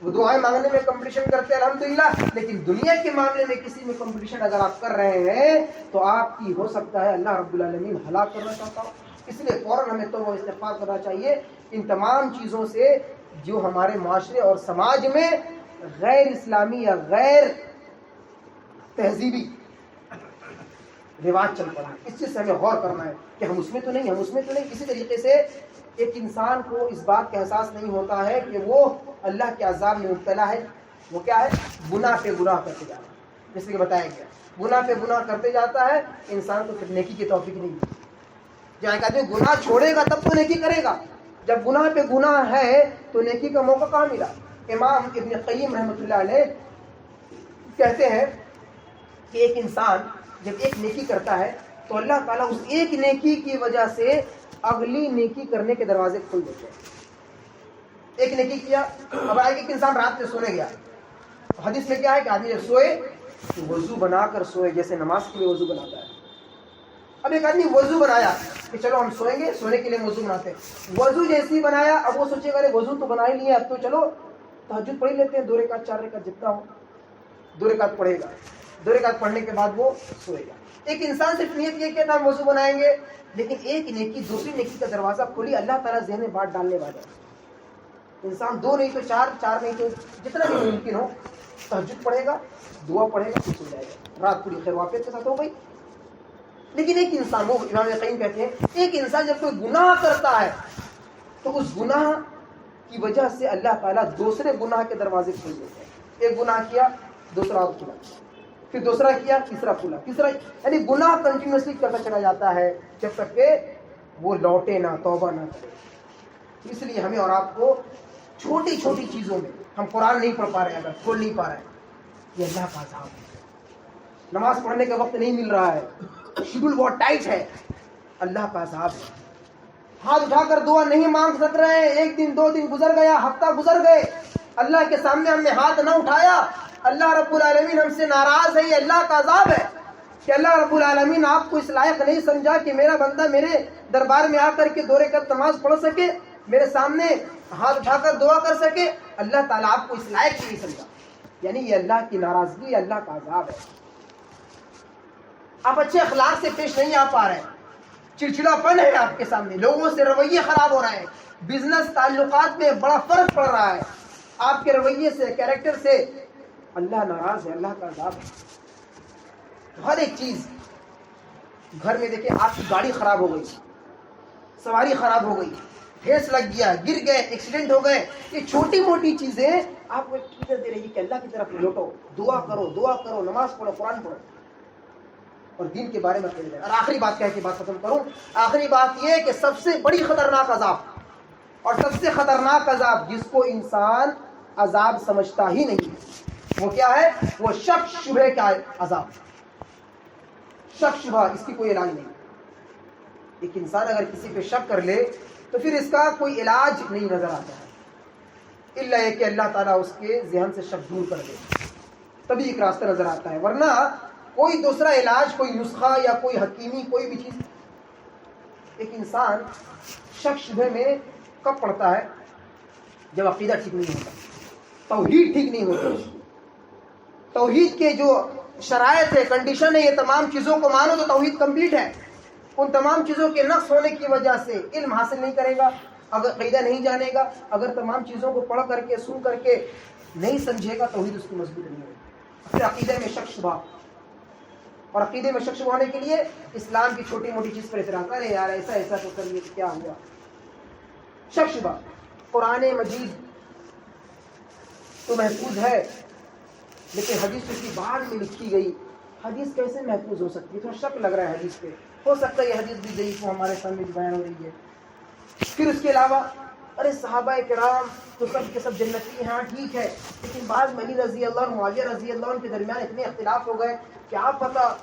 وہ دعائیں مانگنے میں کمپٹیشن کرتے ہیں الحمدللہ، لیکن دنیا کے معاملے میں کسی میں کمپٹیشن اگر آپ کر رہے ہیں تو آپ کی ہو سکتا ہے اللہ رب العالمین ہلاک کرنا چاہتا ہو۔ اس لیے فوراً ہمیں توبہ و استغفار کرنا چاہیے ان تمام چیزوں سے جو ہمارے معاشرے اور سماج میں غیر اسلامی یا غیر تہذیبی رواج چل پڑا ہے۔ اس چیز سے ہمیں غور کرنا ہے کہ ہم اس میں تو نہیں، ہم اس میں تو نہیں۔ اسی طریقے سے ایک انسان کو اس بات کا احساس نہیں ہوتا ہے کہ وہ اللہ کے عذاب میں مبتلا ہے، وہ کیا ہے؟ گناہ پہ گناہ کرتے جاتا ہے، جیسے کہ بتایا گیا، گناہ پہ گناہ کرتے جاتا ہے، انسان کو پھر نیکی کی توفیق نہیں ملتی۔ جب ایک آدمی گناہ چھوڑے گا تب تو نیکی کرے گا، جب گناہ پہ گناہ ہے تو نیکی کا موقع کہاں ملا؟ امام ابن قیم رحمۃ اللہ علیہ کہتے ہیں کہ ایک انسان جب ایک نیکی کرتا ہے تو اللہ تعالیٰ اس ایک نیکی کی وجہ سے اگلی نیکی کرنے کے دروازے کھول دیتے ہیں۔ ایک نیکی کیا، اب آگے ایک انسان رات میں سونے گیا، حدیث میں کیا ہے کہ آدمی جب سوئے تو وضو بنا کر سوئے، جیسے نماز کے لیے وضو بناتا ہے۔ اب ایک آدمی وضو بنایا کہ چلو ہم سوئیں گے، سونے کے لیے وضو بناتے ہیں، وضو جیسے ہی بنایا اب وہ سوچے گا ارے وضو تو بنا ہی لیا، اب تو چلو تہجد پڑھ ہی لیتے ہیں، 2 رکعت 4 رکعت جتنا ہو 2 رکعت پڑھے گا، 2 رکعت پڑھنے کے بعد وہ سوئے گا۔ ایک انسان صرف نیت یہ کہ ہم وضو بنائیں گے، لیکن ایک نیکی دوسری نیکی کا دروازہ کھولی، اللہ تعالیٰ ذہن میں بات ڈالنے والا ہے۔ انسان 2 نہیں تو 4 نہیں تو جتنا بھی ممکن ہو تہجد پڑھے گا، دعا پڑھے گا، سو جائے گا، رات پوری خیر وافیت کے ساتھ ہو گئی۔ لیکن ایک انسان، وہ امام قیم کہتے ہیں ایک انسان جب کوئی گناہ کرتا ہے تو اس گناہ کی وجہ سے اللہ تعالیٰ دوسرے گناہ کے دروازے کھول دیتے ہیں۔ ایک گناہ کیا دوسرا اور کھلا، پھر دوسرا کیا، تیسرا کھلا، تیسرا، یعنی گناہ کنٹینیوسلی کرتا چلا جاتا ہے جب تک کہ وہ لوٹے نہ، توبہ نہ کرے۔ اس لیے ہمیں اور آپ کو چھوٹی چھوٹی چیزوں میں، ہم قرآن نہیں پڑھ پا رہے ہیں، اگر کھول نہیں پا رہے ہیں، یہ اللہ کا عذاب ہے۔ نماز پڑھنے کا وقت نہیں مل رہا ہے، شیڈول بہت ٹائٹ ہے، اللہ کا عذاب ہے۔ ہاتھ اٹھا کر دعا نہیں مانگ سک رہے ہیں، ایک دن 2 دن گزر گیا، ہفتہ گزر گئے، اللہ کے سامنے ہم نے ہاتھ نہ اٹھایا، اللہ رب العالمین ہم سے ناراض ہے، یہ اللہ کا عذاب ہے کہ اللہ رب العالمین آپ کو اس لائق نہیں سمجھا کہ میرا بندہ میرے دربار میں آ کر کے 2 رکعت نماز پڑھ سکے، میرے سامنے ہاتھ اٹھا کر دعا کر سکے۔ اللہ تعالیٰ آپ کو اس لائق نہیں سمجھا، یعنی یہ اللہ کی ناراضگی، یہ اللہ کا عذاب ہے۔ آپ اچھے اخلاق سے پیش نہیں آ پا رہے ہیں، چڑچڑا پن ہے آپ کے سامنے، لوگوں سے رویے خراب ہو رہے ہیں، بزنس تعلقات میں بڑا فرق پڑ رہا ہے، آپ کے رویے سے، کیریکٹر سے اللہ ناراض ہے، اللہ کا عذاب ہے۔ ہر ایک چیز گھر میں دیکھیں، آپ کی گاڑی خراب ہو گئی، سواری خراب ہو گئی، ٹھیس لگ گیا، گر گئے، ایکسیڈنٹ ہو گئے، یہ چھوٹی موٹی چیزیں آپ کو ٹریگر دے رہی ہے کہ اللہ کی طرف لوٹو، دعا کرو، نماز پڑھو، قرآن پڑھو اور دین کے بارے میں کہہ رہے ہیں۔ اور آخری بات کہہ کے بات ختم کروں، آخری بات یہ کہ سب سے بڑی خطرناک عذاب اور سب سے خطرناک عذاب جس کو انسان عذاب سمجھتا ہی نہیں، وہ کیا ہے؟ وہ شک شبہ کا عذاب۔ شک شبہ، اس کی کوئی علاج نہیں۔ ایک انسان اگر کسی پہ شک کر لے تو پھر اس کا کوئی علاج نہیں نظر آتا ہے، الا یہ کہ اللہ تعالیٰ اس کے ذہن سے شک دور کر دے، تبھی ایک راستہ نظر آتا ہے، ورنہ کوئی دوسرا علاج، کوئی نسخہ یا کوئی حکیمی کوئی بھی چیز۔ ایک انسان شک شبہ میں کب پڑتا ہے؟ جب عقیدہ ٹھیک نہیں ہوتا، توحید ٹھیک نہیں ہوتی۔ توحید کے جو شرائط ہے، کنڈیشن ہے، یہ تمام چیزوں کو مانو تو توحید کمپلیٹ ہے۔ ان تمام چیزوں کے نقص ہونے کی وجہ سے علم حاصل نہیں کرے گا، اگر عقیدہ نہیں جانے گا، اگر تمام چیزوں کو پڑھ کر کے، سن کر کے نہیں سمجھے گا، توحید اس کی مضبوط نہیں ہوگی۔ پھر عقیدے میں شک شبہ، اور عقیدے میں شک شبہ ہونے کے لیے اسلام کی چھوٹی موٹی چیز پر اعتراض کرے، یار ایسا تو کر لیے کیا ہوا؟ شک شبہ۔ قرآن مجید تو محفوظ ہے، لیکن حدیث اس کی بعد میں لکھی گئی، حدیث کیسے محفوظ ہو سکتی ہے؟ تھوڑا شک لگ رہا ہے حدیث پہ، ہو سکتا ہے یہ حدیث بھی ضعیف ہو، ہمارے سامنے بیان ہو رہی ہے۔ پھر اس کے علاوہ ارے صحابہ کرام تو سب کے سب جنتی، ہاں ٹھیک ہے، لیکن بعض علی رضی اللہ اور معاویہ رضی اللہ عنہ کے درمیان اتنے اختلاف ہو گئے کہ آپ پتہ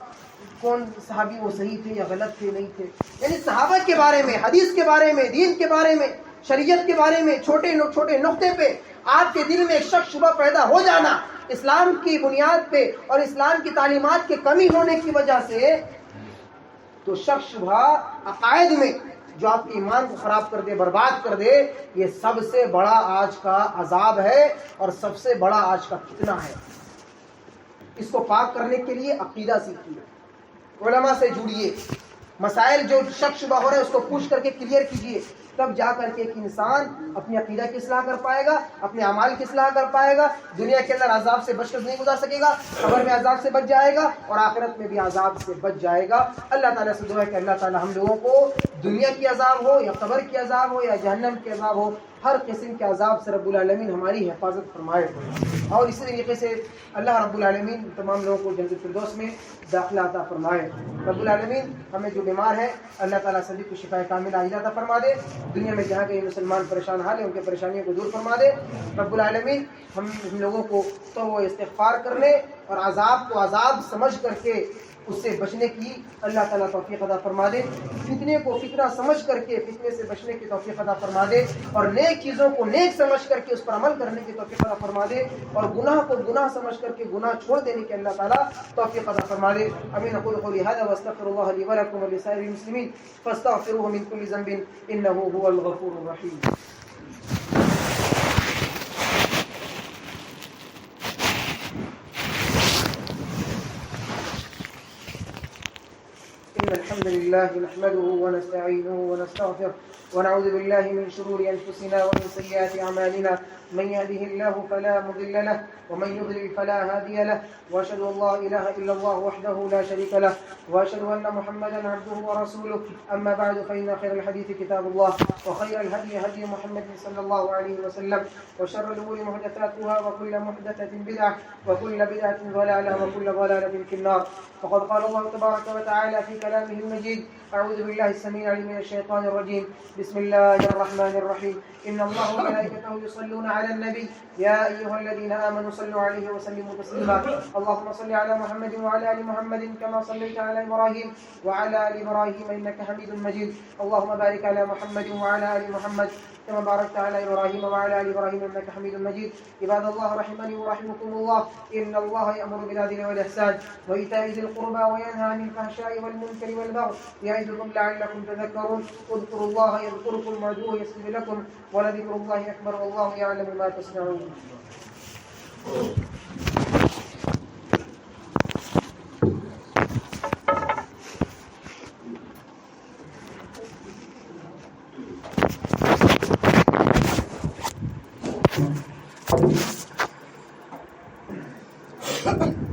کون صحابی وہ صحیح تھے یا غلط تھے، نہیں تھے۔ یعنی صحابہ کے بارے میں، حدیث کے بارے میں، دین کے بارے میں، شریعت کے بارے میں چھوٹے چھوٹے نقطے پہ آپ کے دل میں ایک شک شبہ پیدا ہو جانا، اسلام کی بنیاد پہ اور اسلام کی تعلیمات کے کمی ہونے کی وجہ سے، تو شک شبہ عقائد میں جو آپ کے ایمان کو خراب کر دے، برباد کر دے، یہ سب سے بڑا آج کا عذاب ہے اور سب سے بڑا آج کا فتنہ ہے۔ اس کو پاک کرنے کے لیے عقیدہ سیکھیے، علماء سے جڑیے، مسائل جو شک شبہ ہو رہے ہیں اس کو پوچھ کر کے کلیئر کیجیے، تب جا کر کے ایک انسان اپنی عقیدہ کی اصلاح کر پائے گا، اپنے اعمال کی اصلاح کر پائے گا، دنیا کے اندر عذاب سے بچ کر نہیں گزار سکے گا، قبر میں عذاب سے بچ جائے گا اور آخرت میں بھی عذاب سے بچ جائے گا۔ اللہ تعالیٰ سے دعا ہے کہ اللہ تعالیٰ ہم لوگوں کو دنیا کی عذاب ہو یا قبر کی عذاب ہو یا جہنم کی عذاب ہو، ہر قسم کے عذاب سے رب العالمین ہماری حفاظت فرمائے، اور اسی طریقے سے اللہ رب العالمین تمام لوگوں کو جنت الفردوس میں داخلہ عطا فرمائے۔ رب العالمین ہمیں جو بیمار ہے اللہ تعالیٰ سبھی کو شفا کاملہ عاجلہ عطا فرما دے، دنیا میں جہاں کے مسلمان پریشان حال ہیں ان کے پریشانیوں کو دور فرما دے۔ رب العالمین ہم لوگوں کو توبہ استغفار کرنے اور عذاب کو عذاب سمجھ کر کے اس سے بچنے کی اللہ تعالیٰ توفیق عطا فرما دے، فتنے کو فتنہ سمجھ کر کے فتنے سے بچنے کی توفیق عطا فرما دے، اور نیک چیزوں کو نیک سمجھ کر کے اس پر عمل کرنے کی توفیق عطا فرما دے، اور گناہ کو گناہ سمجھ کر کے گناہ چھوڑ دینے کی اللہ تعالیٰ توفیق عطا فرما دے۔ امین اقول قولی هذا واستغفر الله لي ولكم ولسائر المسلمين فاستغفروه من كل ذنب انه هو الغفور الرحيم۔ إن الحمد لله نحمده ونستعينه ونستغفره ونعوذ بالله من شرور أنفسنا ومن سيئات أعمالنا من يهده الله فلا مضل له ومن يضلل فلا هادي له وأشهد أن لا إله إلا الله وحده لا شريك له وأشهد أن محمدا عبده ورسوله. أما بعد فإن خير الحديث كتاب الله وخير الهدي هدي محمد صلى الله عليه وسلم وشر الأمور محدثاتها وكل محدثة بدعة وكل بدعة ضلالة وكل ضلالة في النار. وقد قال الله تبارك وتعالى في كلامه المجيد: أعوذ بالله السميع العليم من الشيطان الرجيم. بسم الله الرحمن الرحيم. إن الله وملائكته يصلون على النبي يا أيها الذين آمنوا صلوا عليه وسلموا تسليما. اللهم صل على محمد وعلى آل محمد كما صليت على إبراهيم وعلى آل إبراهيم إنك حميد مجيد. اللهم بارك على محمد وعلى آل محمد كما باركت على إبراهيم وعلى آل إبراهيم إنك حميد مجيد. عباد الله رحمني ورحمكم الله، إن الله يأمر بالعدل والإحسان وإيتاء ذي القربى وينهى عن الفحشاء والمنكر والبغي يعظكم لعلكم تذكرون. اذكروا الله يذكركم وادعوه يستجب لكم ولذكر الله أكبر والله يعلم ما تصنعون. Thank you.